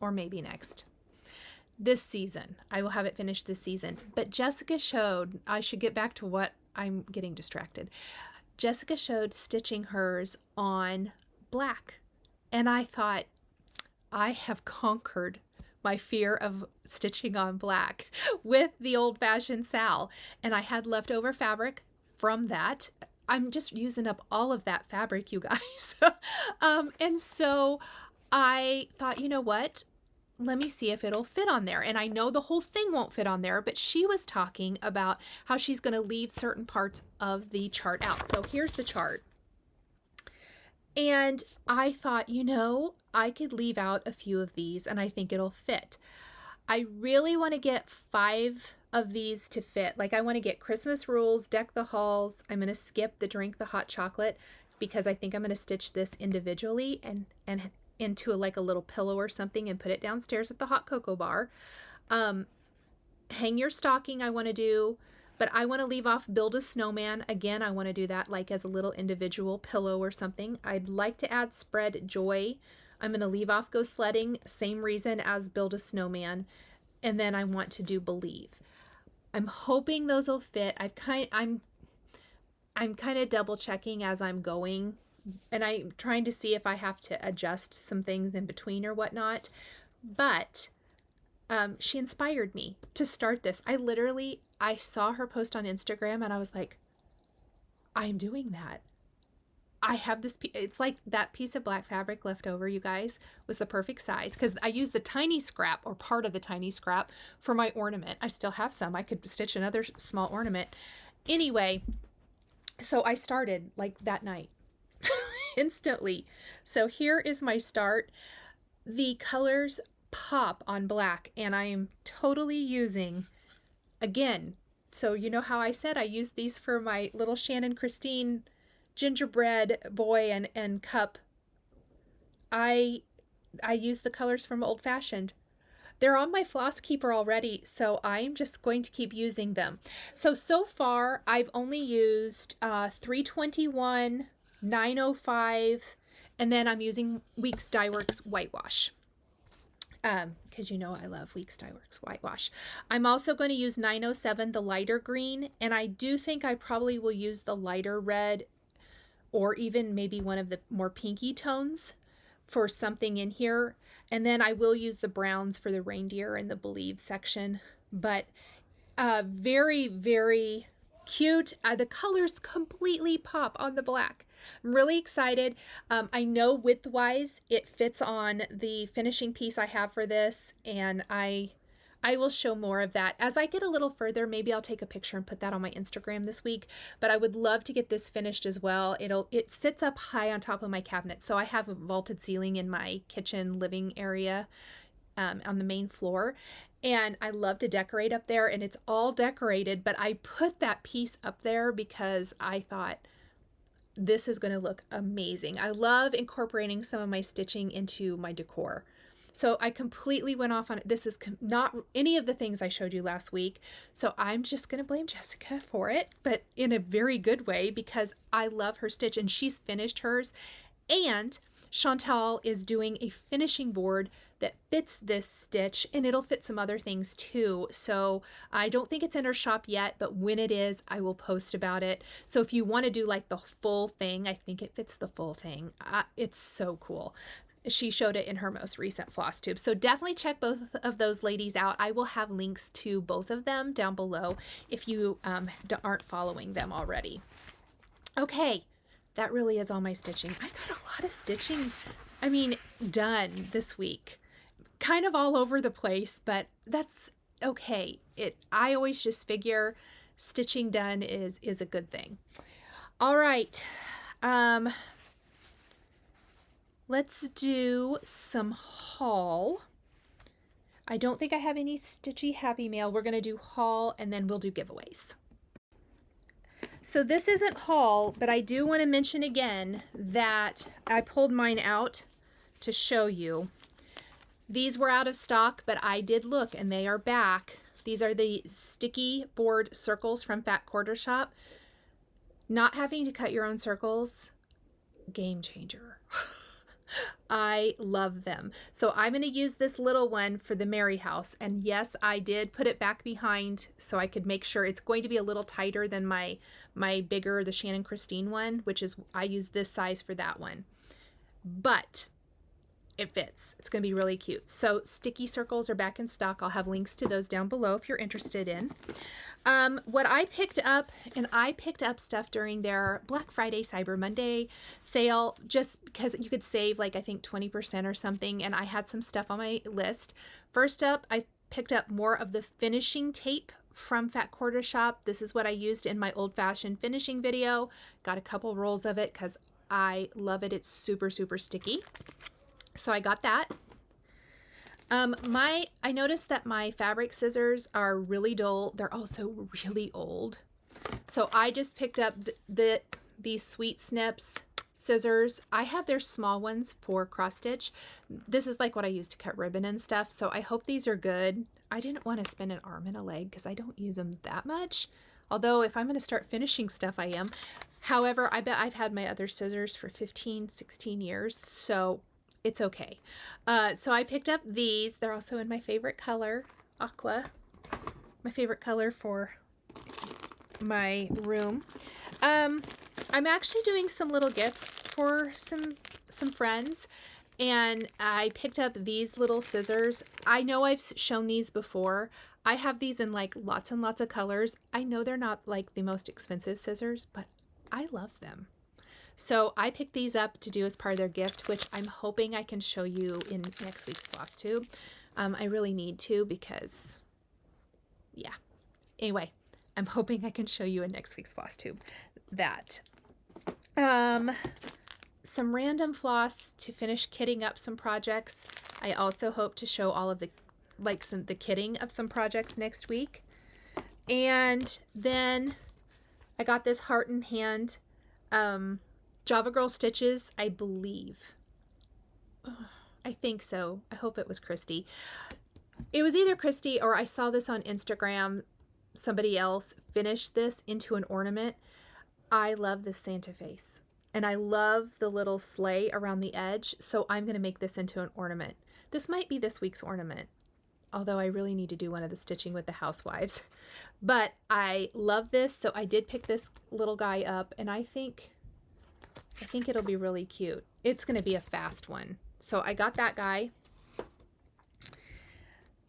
or maybe next. This season. I will have it finished this season. But Jessica showed, I should get back to what I'm getting distracted. Jessica showed stitching hers on black. And I thought, I have conquered my fear of stitching on black with the old-fashioned Sal. And I had leftover fabric from that. I'm just using up all of that fabric, you guys. And so I thought, you know what? Let me see if it'll fit on there. And I know the whole thing won't fit on there, but she was talking about how she's going to leave certain parts of the chart out. So here's the chart. And I thought, you know, I could leave out a few of these and I think it'll fit. I really want to get 5 of these to fit. Like I want to get Christmas rules, deck the halls. I'm going to skip the drink the hot chocolate because I think I'm going to stitch this individually and into a little pillow or something and put it downstairs at the hot cocoa bar. Hang your stocking I want to do, but I want to leave off build a snowman. Again, I want to do that like as a little individual pillow or something. I'd like to add spread joy. I'm going to leave off go sledding, same reason as build a snowman. And then I want to do believe. I'm hoping those will fit. I'm kind of double checking as I'm going. And I'm trying to see if I have to adjust some things in between or whatnot. But she inspired me to start this. I saw her post on Instagram and I was like, I'm doing that. I have this, it's like that piece of black fabric left over, you guys, was the perfect size because I used the tiny scrap or part of the tiny scrap for my ornament. I still have some. I could stitch another small ornament. Anyway, so I started like that night. Instantly. So here is my start. The colors pop on black and I am totally using, again, so you know how I said I used these for my little Shannon Christine gingerbread boy and cup. I use the colors from Old Fashioned. They're on my floss keeper already, so I'm just going to keep using them. So far I've only used 321, 905, and then I'm using Weeks Dye Works Whitewash. Because you know I love Weeks Dye Works Whitewash. I'm also going to use 907, the lighter green, and I do think I probably will use the lighter red or even maybe one of the more pinky tones for something in here. And then I will use the browns for the reindeer and the believe section. But very, very cute. The colors completely pop on the black. I'm really excited. I know width-wise it fits on the finishing piece I have for this, and I will show more of that. As I get a little further, maybe I'll take a picture and put that on my Instagram this week, but I would love to get this finished as well. It sits up high on top of my cabinet, so I have a vaulted ceiling in my kitchen living area on the main floor, and I love to decorate up there, and it's all decorated, but I put that piece up there because I thought this is going to look amazing. I love incorporating some of my stitching into my decor. So I completely went off on it. This is not any of the things I showed you last week. So I'm just going to blame Jessica for it, but in a very good way, because I love her stitch and she's finished hers. And Chantal is doing a finishing board that fits this stitch, and it'll fit some other things too. So I don't think it's in her shop yet, but when it is, I will post about it. So if you want to do like the full thing, I think it fits the full thing. It's so cool. She showed it in her most recent Flosstube. So definitely check both of those ladies out. I will have links to both of them down below if you aren't following them already. Okay, that really is all my stitching. I got a lot of stitching, done this week. Kind of all over the place, but that's okay. I always just figure stitching done is a good thing. All right. Let's do some haul. I don't think I have any Stitchy Happy Mail. We're going to do haul and then we'll do giveaways. So this isn't haul, but I do want to mention again that I pulled mine out to show you. These were out of stock, but I did look and they are back. These are the sticky board circles from Fat Quarter Shop. Not having to cut your own circles, game changer. I love them. So I'm going to use this little one for the Mary House. And yes, I did put it back behind so I could make sure it's going to be a little tighter than my bigger, the Shannon Christine one, which is, I use this size for that one. But it fits. It's going to be really cute. So sticky circles are back in stock. I'll have links to those down below if you're interested in. What I picked up, and I picked up stuff during their Black Friday, Cyber Monday sale, just because you could save like, I think 20% or something. And I had some stuff on my list. First up, I picked up more of the finishing tape from Fat Quarter Shop. This is what I used in my old-fashioned finishing video. Got a couple rolls of it because I love it. It's super, super sticky. So I got that. I noticed that my fabric scissors are really dull. They're also really old. So I just picked up these Sweet Snips scissors. I have their small ones for cross stitch. This is like what I use to cut ribbon and stuff. So I hope these are good. I didn't want to spend an arm and a leg because I don't use them that much. Although if I'm going to start finishing stuff, I am. However, I bet I've had my other scissors for 15, 16 years. So it's okay. So I picked up these. They're also in my favorite color, aqua. My favorite color for my room. I'm actually doing some little gifts for some friends, and I picked up these little scissors. I know I've shown these before. I have these in like lots and lots of colors. I know they're not like the most expensive scissors, but I love them. So I picked these up to do as part of their gift, which I'm hoping I can show you in next week's Flosstube. I really need to because, yeah. Anyway, I'm hoping I can show you in next week's Flosstube that. Some random floss to finish kitting up some projects. I also hope to show all of the kitting of some projects next week. And then I got this Heart in Hand Java Girl stitches, I believe. I think so. I hope it was Christy. It was either Christy or I saw this on Instagram. Somebody else finished this into an ornament. I love this Santa face. And I love the little sleigh around the edge. So I'm going to make this into an ornament. This might be this week's ornament. Although I really need to do one of the stitching with the housewives. But I love this. So I did pick this little guy up. And I think I think it'll be really cute. It's going to be a fast one. So I got that guy.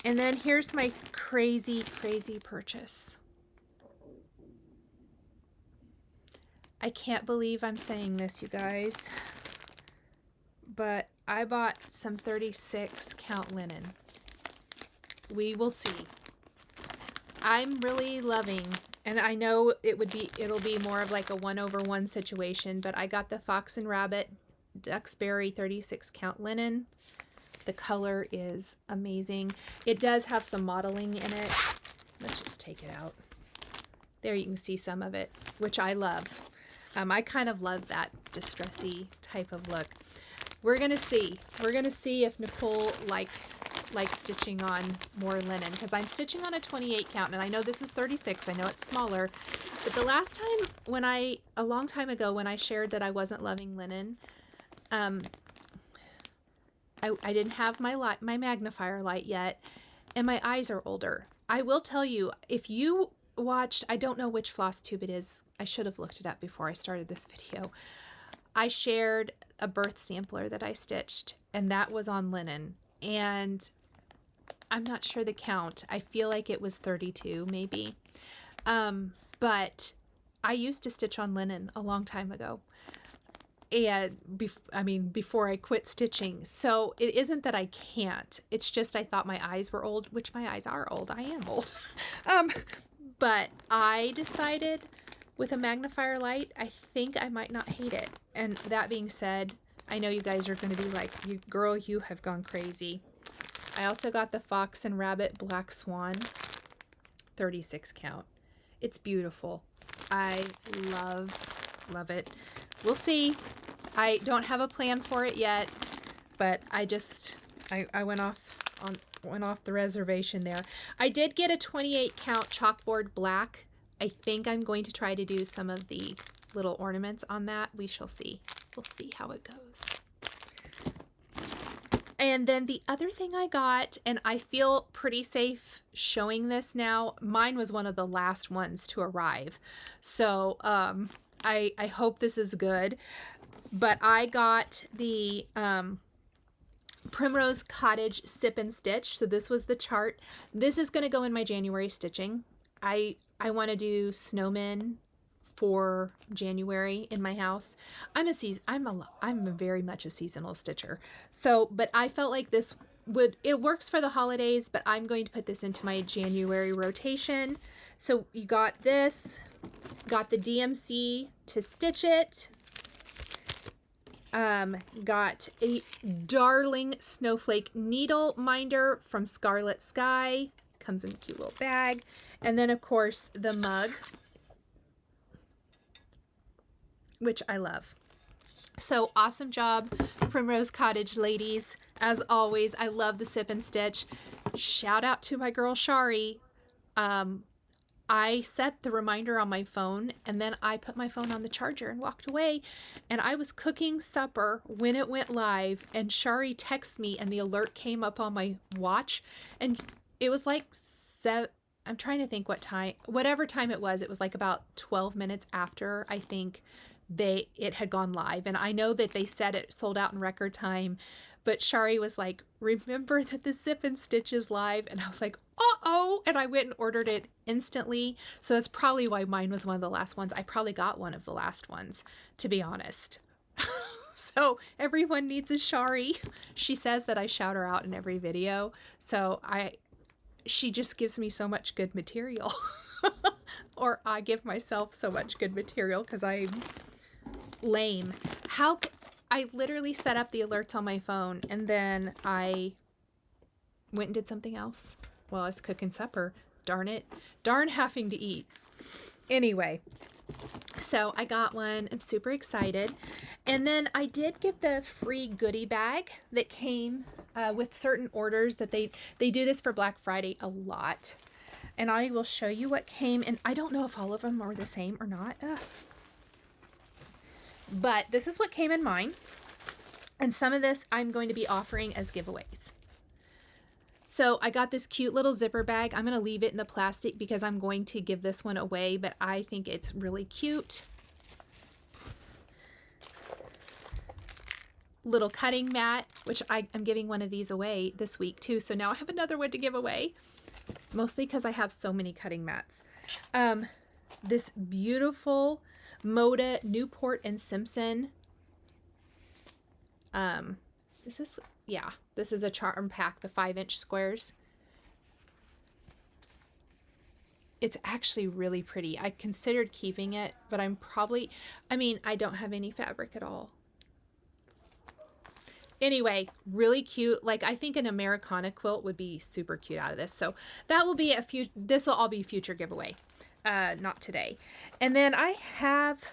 And then here's my crazy, crazy purchase. I can't believe I'm saying this, you guys, but I bought some 36 count linen. We will see. I'm really loving, and I know it'll be more of like a 1/1 situation, but I got the Fox and Rabbit Duxbury 36 count linen. The color is amazing. It does have some modeling in it. Let's just take it out. There you can see some of it, which I love. I kind of love that distressy type of look. We're gonna see. We're gonna see if Nichol likes stitching on more linen, because I'm stitching on a 28 count, and I know this is 36. I know it's smaller, but the last time a long time ago when I shared that I wasn't loving linen, I didn't have my magnifier light yet, and my eyes are older. I will tell you, if you watched, I don't know which Flosstube it is. I should have looked it up before I started this video. I shared a birth sampler that I stitched, and that was on linen, and I'm not sure the count. I feel like it was 32 maybe. But I used to stitch on linen a long time ago. And before I quit stitching. So it isn't that I can't. It's just I thought my eyes were old, which my eyes are old. I am old. But I decided with a magnifier light, I think I might not hate it. And that being said, I know you guys are going to be like, girl, you have gone crazy. I also got the Fox and Rabbit Black Swan 36 count. It's beautiful. I love it. We'll see. I don't have a plan for it yet, but I went off the reservation there. I did get a 28 count chalkboard black. I think I'm going to try to do some of the little ornaments on that. We shall see. We'll see how it goes. And then the other thing I got, and I feel pretty safe showing this now, mine was one of the last ones to arrive. So I hope this is good. But I got the Primrose Cottage Sip and Stitch. So this was the chart. This is going to go in my January stitching. I want to do snowmen for January in my house. I'm very much a seasonal stitcher. So, but I felt like it works for the holidays, but I'm going to put this into my January rotation. So you got this, got the DMC to stitch it. Got a darling snowflake needle minder from Scarlet Sky. Comes in a cute little bag. And then of course the mug, which I love. So awesome job, Primrose Cottage ladies. As always, I love the sip and stitch. Shout out to my girl Shari. I set the reminder on my phone, and then I put my phone on the charger and walked away, and I was cooking supper when it went live, and Shari texted me and the alert came up on my watch, and it was like I'm trying to think whatever time it was like about 12 minutes after I think it had gone live. And I know that they said it sold out in record time, but Shari was like, remember that the Sip and Stitch is live. And I was like, uh-oh. And I went and ordered it instantly. So that's probably why mine was one of the last ones. I probably got one of the last ones, to be honest. So everyone needs a Shari. She says that I shout her out in every video. So she just gives me so much good material. Or I give myself so much good material because I'm lame. I literally set up the alerts on my phone, and then I went and did something else while I was cooking supper. Darn it. Darn having to eat. Anyway, so I got one. I'm super excited. And then I did get the free goodie bag that came with certain orders that they do this for Black Friday a lot. And I will show you what came. And I don't know if all of them are the same or not. But this is what came in mine. And some of this I'm going to be offering as giveaways. So I got this cute little zipper bag. I'm going to leave it in the plastic because I'm going to give this one away, but I think it's really cute. little cutting mat, which I'm giving one of these away this week too. So now I have another one to give away, mostly because I have so many cutting mats. This beautiful Mocha Newport and Simpson. Is this? Yeah, this is a charm pack, the 5-inch squares. It's actually really pretty. I considered keeping it, but I don't have any fabric at all. Anyway, really cute. Like, I think an Americana quilt would be super cute out of this. So that will be this will all be future giveaway, not today. And then I have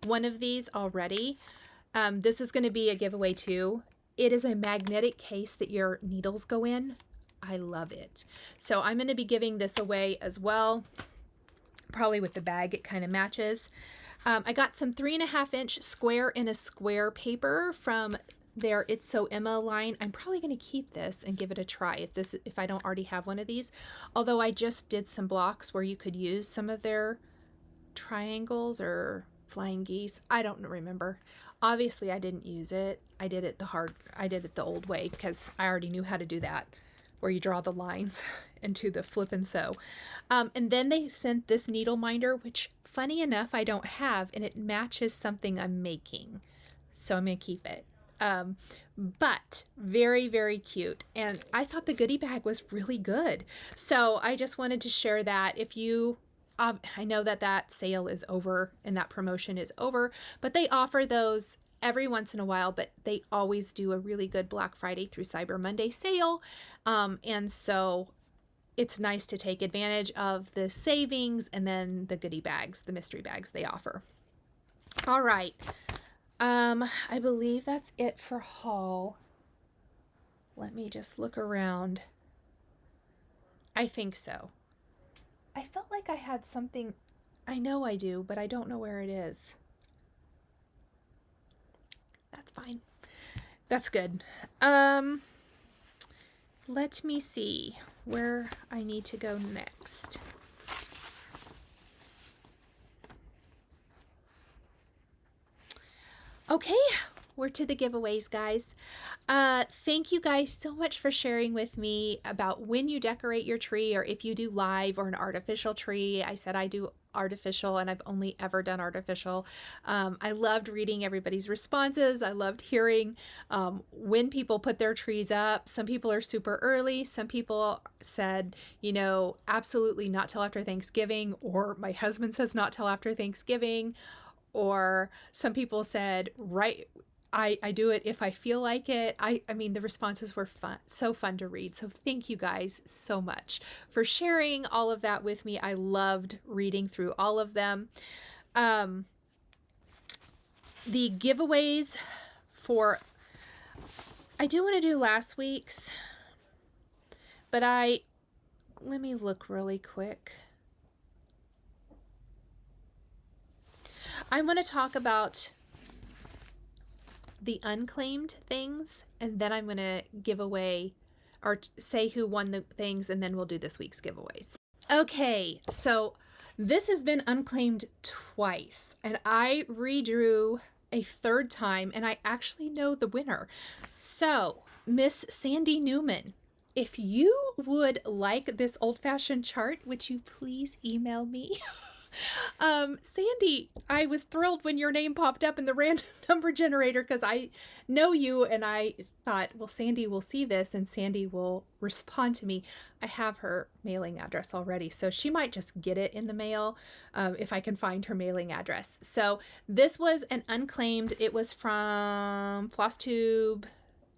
one of these already. This is going to be a giveaway too. It is a magnetic case that your needles go in. I love it. So I'm going to be giving this away as well. Probably with the bag, it kind of matches. I got some 3.5-inch square in a square paper from their It's So Emma line. I'm probably going to keep this and give it a try if I don't already have one of these. Although I just did some blocks where you could use some of their triangles or flying geese. I don't remember. Obviously I didn't use it. I did it the old way because I already knew how to do that, where you draw the lines into the flip and sew. And then they sent this needle minder, which funny enough I don't have, and it matches something I'm making. So I'm going to keep it. But very, very cute. And I thought the goodie bag was really good. So I just wanted to share that. If you, I know that sale is over and that promotion is over, but they offer those every once in a while, but they always do a really good Black Friday through Cyber Monday sale. And so it's nice to take advantage of the savings and then the goodie bags, the mystery bags they offer. All right. I believe that's it for haul. Let me just look around. I think so. I felt like I had something. I know I do, but I don't know where it is. That's fine. That's good. Let me see where I need to go next. Okay, we're to the giveaways, guys. Thank you guys so much for sharing with me about when you decorate your tree, or if you do live or an artificial tree. I said I do artificial, and I've only ever done artificial. I loved reading everybody's responses. I loved hearing when people put their trees up. Some people are super early. Some people said, absolutely not till after Thanksgiving, or my husband says not till after Thanksgiving. Or some people said, I do it if I feel like it. I mean, the responses were so fun to read. So thank you guys so much for sharing all of that with me. I loved reading through all of them. The giveaways I do want to do last week's, but let me look really quick. I want to talk about the unclaimed things, and then I'm going to give away or say who won the things, and then we'll do this week's giveaways. Okay, so this has been unclaimed twice, and I redrew a third time, and I actually know the winner. So, Miss Sandi Neumann, if you would like this old-fashioned chart, would you please email me? Sandi, I was thrilled when your name popped up in the random number generator because I know you, and I thought, well, Sandi will see this and Sandi will respond to me. I have her mailing address already, so she might just get it in the mail if I can find her mailing address. So this was an unclaimed. It was from Flosstube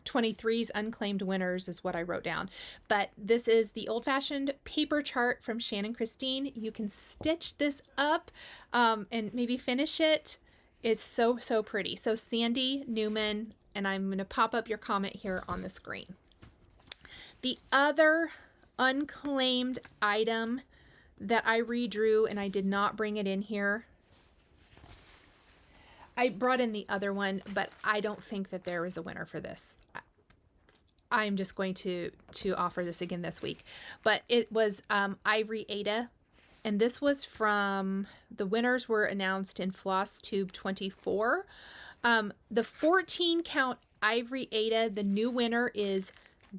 23's unclaimed winners is what I wrote down. But this is the old-fashioned paper chart from Shannon Christine. You can stitch this up and maybe finish it. It's so pretty. So Sandi Neumann, and I'm going to pop up your comment here on the screen. The other unclaimed item that I redrew, and I did not bring it in here. I brought in the other one, but I don't think that there is a winner for this. I'm just going to offer this again this week. But it was Ivory Aida, and this was from, the winners were announced in Flosstube 24. The 14 count Ivory Aida, the new winner is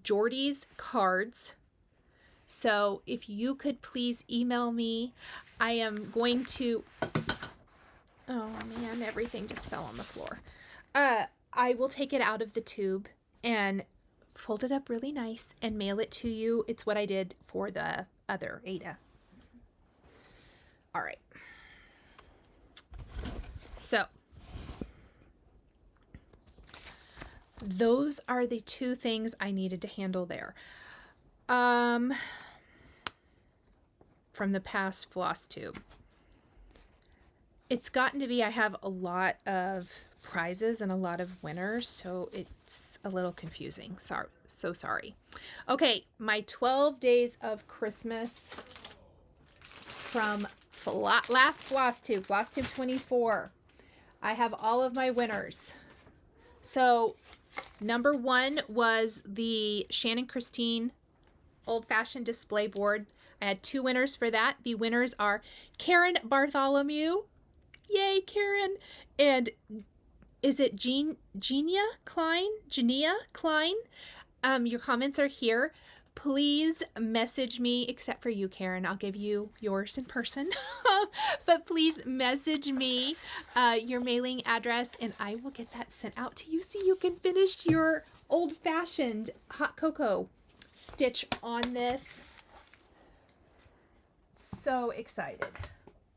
Jordy's Cards. So if you could please email me, I am going to, oh man, everything just fell on the floor. I will take it out of the tube and fold it up really nice and mail it to you. It's what I did for the other Aida. All right. So those are the two things I needed to handle there. From the past Flosstube. It's gotten to be I have a lot of prizes and a lot of winners, so it's a little confusing. So sorry. Okay, my 12 days of Christmas from last Flosstube, Flosstube 24. I have all of my winners. So number 1 was the Shannon Christine old-fashioned display board. I had 2 winners for that. The winners are Karen Bartholomew. Yay, Karen. And is it Genia Klein? Your comments are here. Please message me, except for you, Karen. I'll give you yours in person. But please message me your mailing address, and I will get that sent out to you so you can finish your old-fashioned hot cocoa stitch on this. So excited.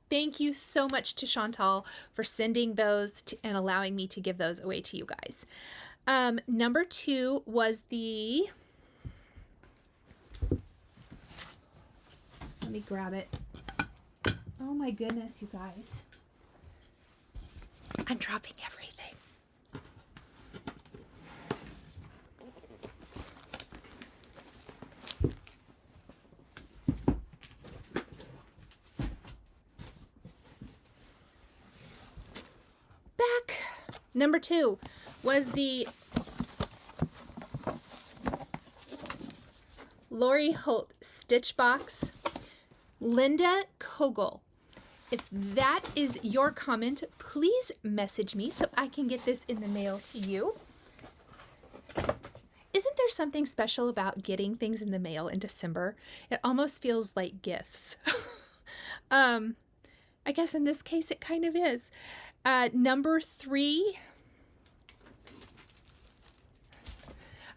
Thank you so much to Chantal for sending those and allowing me to give those away to you guys. Number 2 was the, let me grab it. Oh my goodness, you guys. I'm dropping everything. Number 2 was the Lori Holt Stitch Box, Linda Kogel. If that is your comment, please message me so I can get this in the mail to you. Isn't there something special about getting things in the mail in December? It almost feels like gifts. I guess in this case it kind of is. Number 3,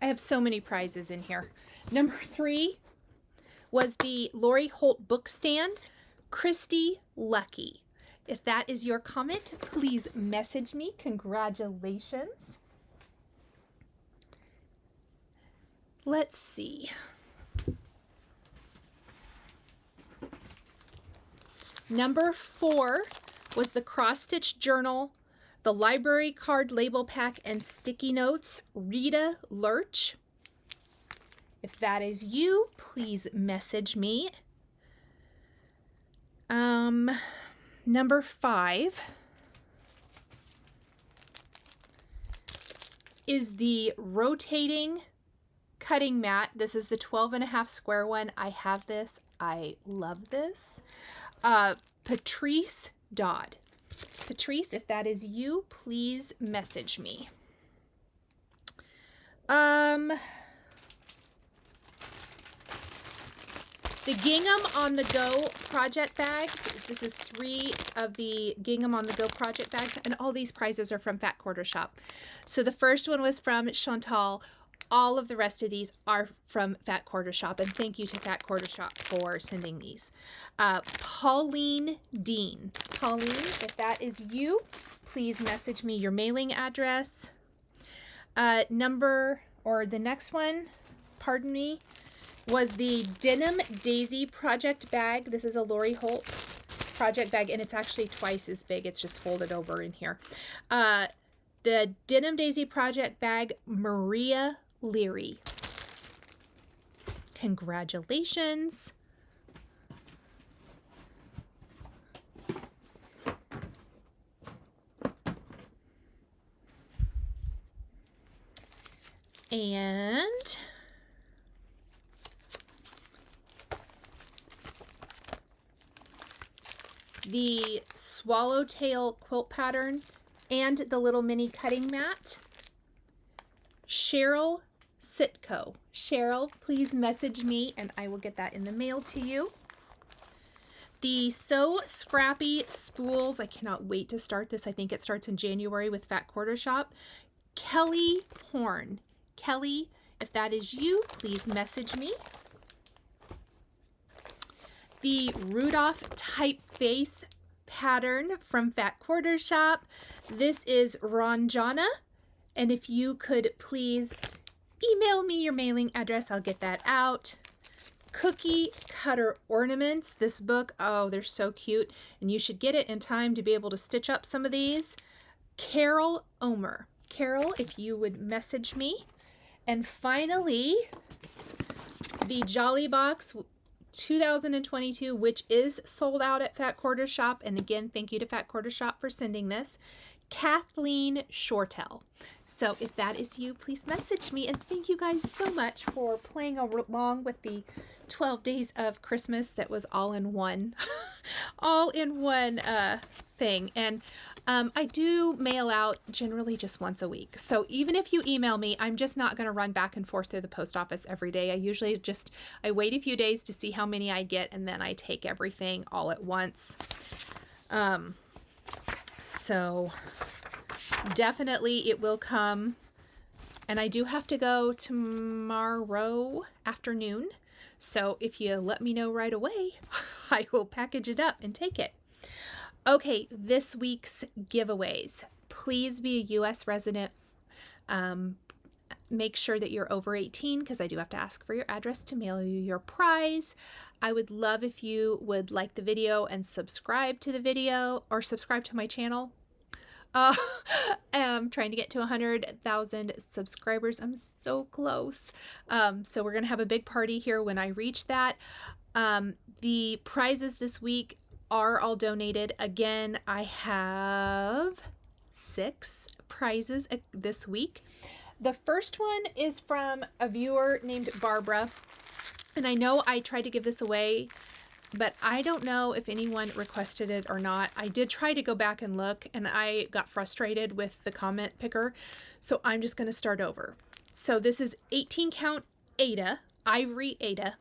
I have so many prizes in here. Number 3 was the Lori Holt book stand, Christy Lucky. If that is your comment, please message me. Congratulations. Let's see. Number 4 was the cross stitch journal, the library card label pack and sticky notes, Rita Lurch. If that is you, please message me. Number 5 is the rotating cutting mat. This is the 12.5 square one. I have this. I love this. Patrice Dodd. Patrice, if that is you, please message me. The Gingham on the Go project bags. This is 3 of the Gingham on the Go project bags, and all these prizes are from Fat Quarter Shop. So the first one was from Chantal. All of the rest of these are from Fat Quarter Shop, and thank you to Fat Quarter Shop for sending these. Pauline Dean. Pauline, if that is you, please message me your mailing address. The next one, pardon me, was the Denim Daisy project bag. This is a Lori Holt project bag, and it's actually twice as big. It's just folded over in here. The Denim Daisy project bag, Maria Leary. Congratulations. And the Swallowtail quilt pattern, and the little mini cutting mat. Cheryl Sitco. Cheryl, please message me and I will get that in the mail to you. The So Scrappy spools. I cannot wait to start this. I think it starts in January with Fat Quarter Shop. Kelly Horn. Kelly, if that is you, please message me. The Rudolph typeface pattern from Fat Quarter Shop. This is Ranjana. And if you could please email me your mailing address, I'll get that out. Cookie Cutter Ornaments. This book, oh, they're so cute. And you should get it in time to be able to stitch up some of these. Carol Omer. Carol, if you would message me. And finally, the Jolly Box 2022, which is sold out at Fat Quarter Shop. And again, thank you to Fat Quarter Shop for sending this. Kathleen Shortell. So if that is you, please message me. And thank you guys so much for playing along with the 12 days of Christmas that was all in one, all in one thing. And I do mail out generally just once a week. So even if you email me, I'm just not going to run back and forth through the post office every day. I usually I wait a few days to see how many I get, and then I take everything all at once. So definitely it will come, and I do have to go tomorrow afternoon. So if you let me know right away, I will package it up and take it. Okay, this week's giveaways. Please be a U.S. resident. Make sure that you're over 18 because I do have to ask for your address to mail you your prize. I would love if you would like the video and subscribe to the video or subscribe to my channel. I'm trying to get to 100,000 subscribers. I'm so close. So we're going to have a big party here when I reach that. The prizes this week are all donated. Again, I have 6 prizes this week. The first one is from a viewer named Barbara. And I know I tried to give this away, but I don't know if anyone requested it or not. I did try to go back and look, and I got frustrated with the comment picker. So I'm just going to start over. So this is 18 count Aida, Ivory Aida.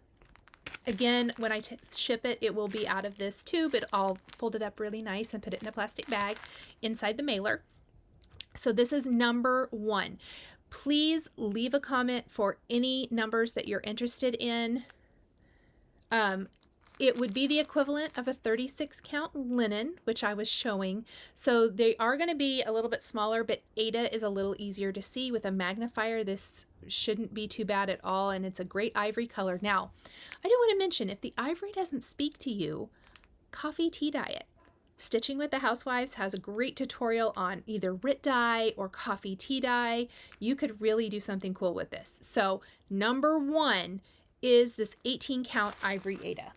Again, when I ship it, it will be out of this tube. I'll fold it up really nice and put it in a plastic bag inside the mailer. So this is number 1. Please leave a comment for any numbers that you're interested in. It would be the equivalent of a 36 count linen, which I was showing. So they are going to be a little bit smaller, but Aida is a little easier to see with a magnifier. This shouldn't be too bad at all, and it's a great ivory color. Now, I do want to mention, if the ivory doesn't speak to you, coffee tea dye it. Stitching with the Housewives has a great tutorial on either RIT dye or coffee tea dye. You could really do something cool with this. So number 1 is this 18 count Ivory Aida.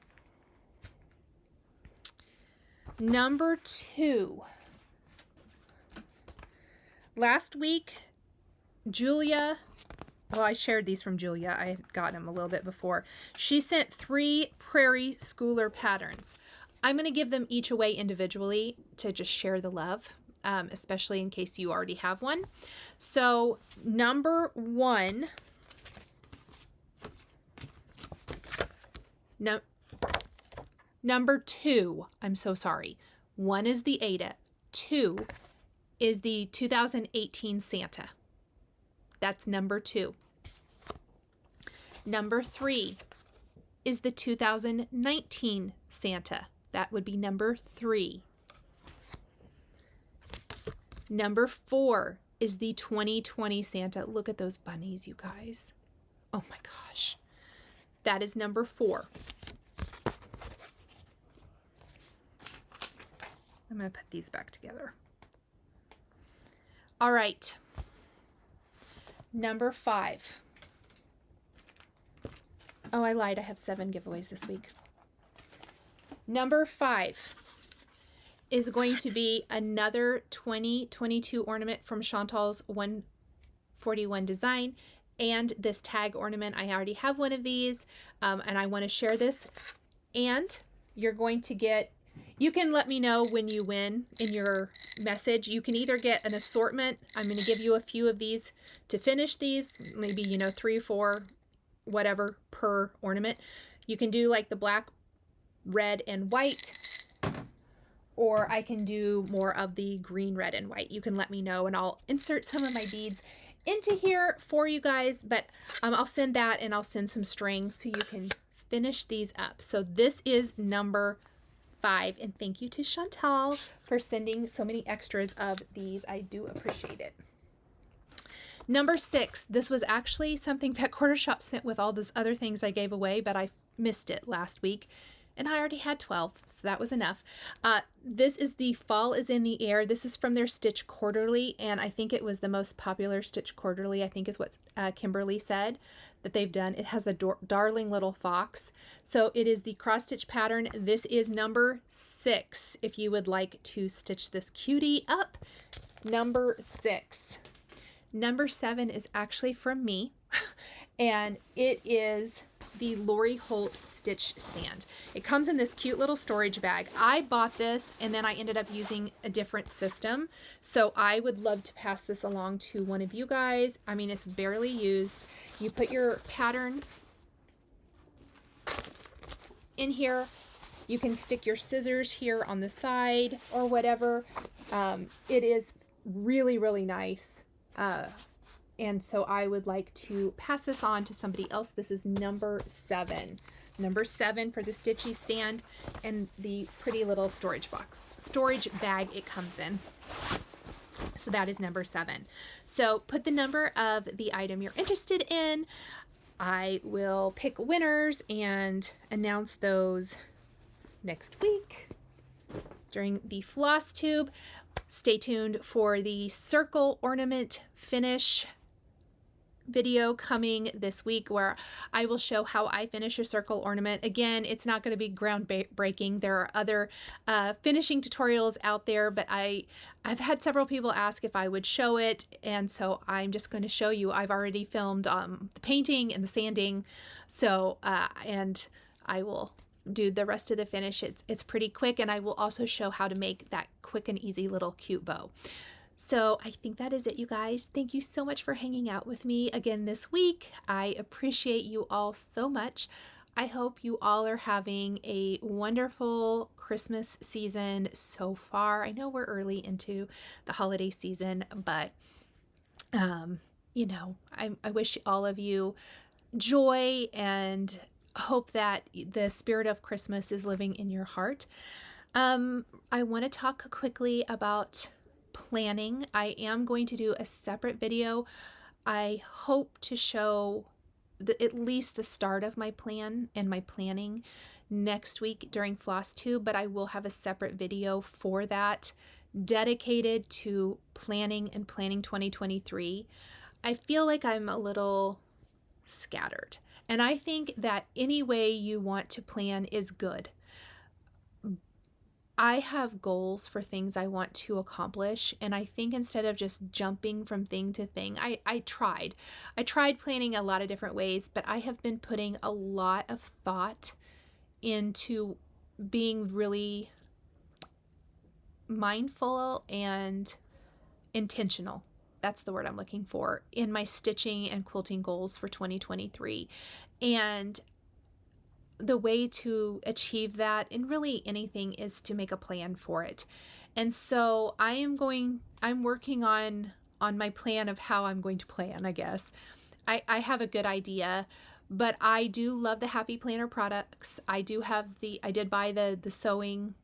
Number 2. Last week, Julia, well, I shared these from Julia. I had gotten them a little bit before. She sent 3 Prairie Schooler patterns. I'm going to give them each away individually to just share the love, especially in case you already have one. So number 1, number 2, I'm so sorry. 1 is the Aida. 2 is the 2018 Santa. That's number 2. Number 3 is the 2019 Santa. That would be number 3. Number 4 is the 2020 Santa. Look at those bunnies, you guys. Oh my gosh. That is number 4. I'm going to put these back together. All right. Number 5. Oh, I lied. I have 7 giveaways this week. Number 5 is going to be another 2022 ornament from Chantal's 141 design, and this tag ornament. I already have one of these, and I want to share this. And you're going to get You can let me know when you win in your message. You can either get an assortment. I'm going to give you a few of these to finish these, maybe, you know, 3 or 4, whatever per ornament. You can do like the black, red, and white, or I can do more of the green, red, and white. You can let me know and I'll insert some of my beads into here for you guys, but I'll send that, and I'll send some string so you can finish these up. So this is number 5, and thank you to Chantal for sending so many extras of these. I do appreciate it. Number 6, this was actually something that Quarter Shop sent with all those other things I gave away, but I missed it last week, and I already had 12, so that was enough. This is the Fall is in the Air. This is from their Stitch Quarterly, and I think it was the most popular Stitch Quarterly, I think is what Kimberly said that they've done. It has a darling little fox. So it is the cross stitch pattern. This is number 6. If you would like to stitch this cutie up, number 6. Number 7 is actually from me, and it is the Lori Holt Stitch Stand. It comes in this cute little storage bag. I bought this and then I ended up using a different system. So I would love to pass this along to one of you guys. I mean, it's barely used. You put your pattern in here. You can stick your scissors here on the side or whatever. It is really, really nice. And so I would like to pass this on to somebody else. This is number 7. Number 7 for the Stitchy stand and the pretty little storage bag it comes in. So that is number 7. So put the number of the item you're interested in. I will pick winners and announce those next week during the Flosstube. Stay tuned for the circle ornament finish video coming this week, where I will show how I finish a circle ornament. Again, it's not going to be groundbreaking. There are other finishing tutorials out there, but I've had several people ask if I would show it, and so I'm just going to show you. I've already filmed the painting and the sanding, so and I will do the rest of the finish. It's pretty quick, and I will also show how to make that quick and easy little cute bow. So I think that is it, you guys. Thank you so much for hanging out with me again this week. I appreciate you all so much. I hope you all are having a wonderful Christmas season so far. I know we're early into the holiday season, but you know, I wish all of you joy and hope that the spirit of Christmas is living in your heart. I want to talk quickly about planning. I am going to do a separate video. I hope to show at least the start of my plan and my planning next week during Flosstube, but I will have a separate video for that dedicated to planning and planning 2023. I feel like I'm a little scattered, and I think that any way you want to plan is good. I have goals for things I want to accomplish, and I think instead of just jumping from thing to thing, I tried planning a lot of different ways, but I have been putting a lot of thought into being really mindful and intentional. That's the word I'm looking for in my stitching and quilting goals for 2023. And the way to achieve that in really anything is to make a plan for it. And so I'm working on my plan of how I'm going to plan, I guess. I have a good idea, but I do love the Happy Planner products. I did buy the sewing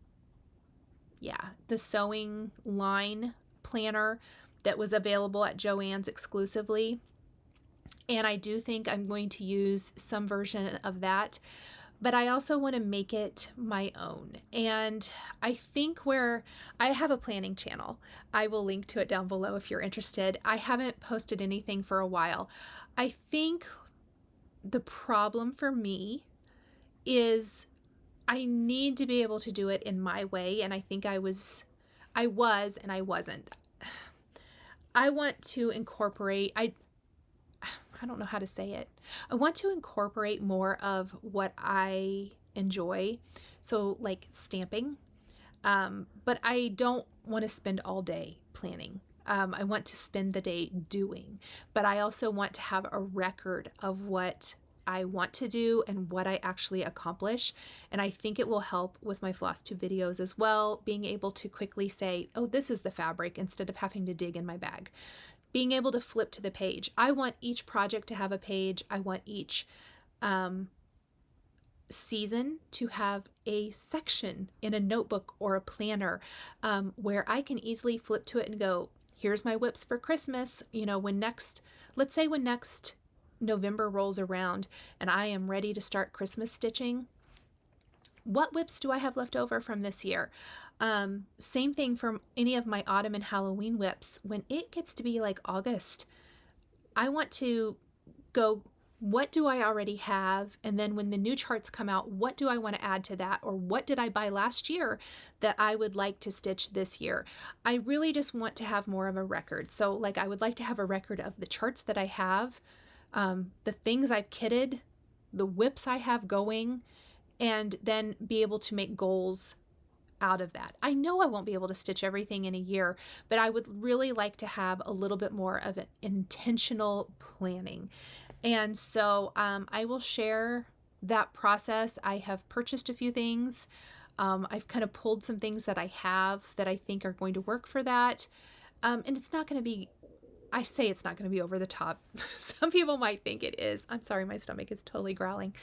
line planner that was available at Joann's exclusively. And I do think I'm going to use some version of that. But I also want to make it my own. And I think I have a planning channel. I will link to it down below if you're interested. I haven't posted anything for a while. I think the problem for me is I need to be able to do it in my way. And I think I was and I wasn't. I want to incorporate, I don't know how to say it. I want to incorporate more of what I enjoy. So like stamping. But I don't want to spend all day planning. I want to spend the day doing, but I also want to have a record of what I want to do and what I actually accomplish. And I think it will help with my Flosstube videos as well, being able to quickly say, oh, this is the fabric, instead of having to dig in my bag. Being able to flip to the page. I want each project to have a page. I want each season to have a section in a notebook or a planner where I can easily flip to it and go, here's my whips for Christmas. You know, let's say when next November rolls around and I am ready to start Christmas stitching, what whips do I have left over from this year? Same thing from any of my autumn and Halloween whips. When it gets to be like August, I want to go, what do I already have? And then when the new charts come out, what do I want to add to that? Or what did I buy last year that I would like to stitch this year? I really just want to have more of a record. So like I would like to have a record of the charts that I have, the things I've kitted, the whips I have going, and then be able to make goals out of that. I know I won't be able to stitch everything in a year, but I would really like to have a little bit more of an intentional planning. And so I will share that process. I have purchased a few things. I've kind of pulled some things that I have that I think are going to work for that. And it's not going to be, I say it's not going to be over the top. Some people might think it is. I'm sorry, my stomach is totally growling.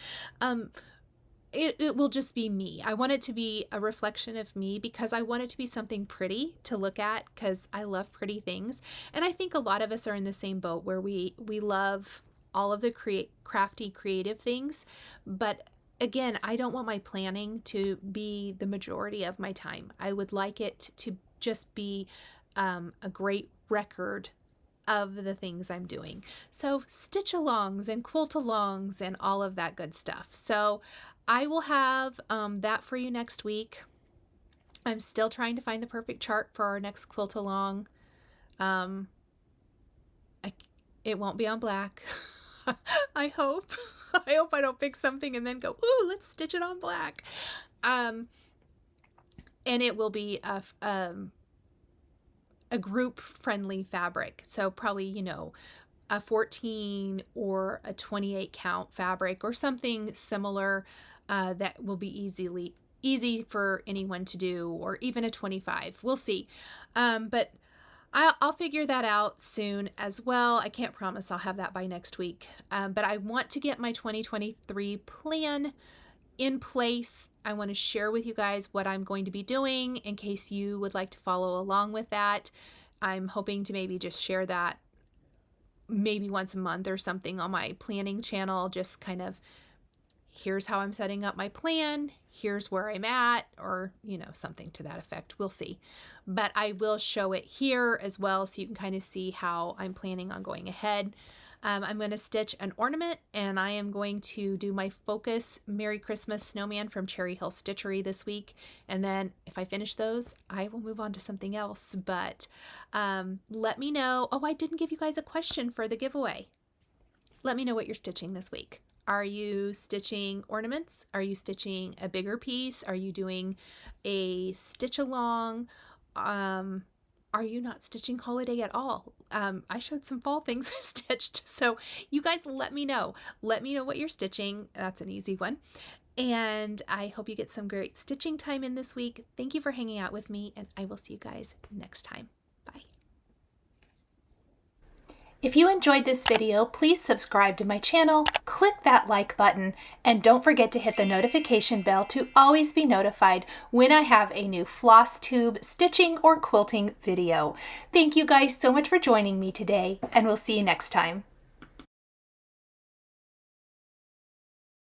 It will just be me. I want it to be a reflection of me because I want it to be something pretty to look at because I love pretty things. And I think a lot of us are in the same boat where we love all of the crafty, creative things. But again, I don't want my planning to be the majority of my time. I would like it to just be a great record of the things I'm doing. So stitch alongs and quilt alongs and all of that good stuff. So I will have that for you next week. I'm still trying to find the perfect chart for our next quilt along. It won't be on black. I hope. I hope I don't pick something and then go, ooh, let's stitch it on black. And it will be a group friendly fabric. So probably, you know, a 14 or a 28 count fabric or something similar that will be easy for anyone to do, or even a 25. We'll see. But I'll figure that out soon as well. I can't promise I'll have that by next week. But I want to get my 2023 plan in place. I want to share with you guys what I'm going to be doing in case you would like to follow along with that. I'm hoping to maybe just share that maybe once a month or something on my planning channel, just kind of here's how I'm setting up my plan, here's where I'm at, or, you know, something to that effect. We'll see. But I will show it here as well so you can kind of see how I'm planning on going ahead. I'm going to stitch an ornament, and I am going to do my Focus Merry Christmas Snowman from Cherry Hill Stitchery this week. And then if I finish those, I will move on to something else. But let me know. Oh, I didn't give you guys a question for the giveaway. Let me know what you're stitching this week. Are you stitching ornaments? Are you stitching a bigger piece? Are you doing a stitch along? Are you not stitching holiday at all? I showed some fall things I stitched. So you guys let me know. Let me know what you're stitching. That's an easy one. And I hope you get some great stitching time in this week. Thank you for hanging out with me, and I will see you guys next time. Bye. If you enjoyed this video, please subscribe to my channel, click that like button, and don't forget to hit the notification bell to always be notified when I have a new Flosstube stitching or quilting video. Thank you guys so much for joining me today, and we'll see you next time.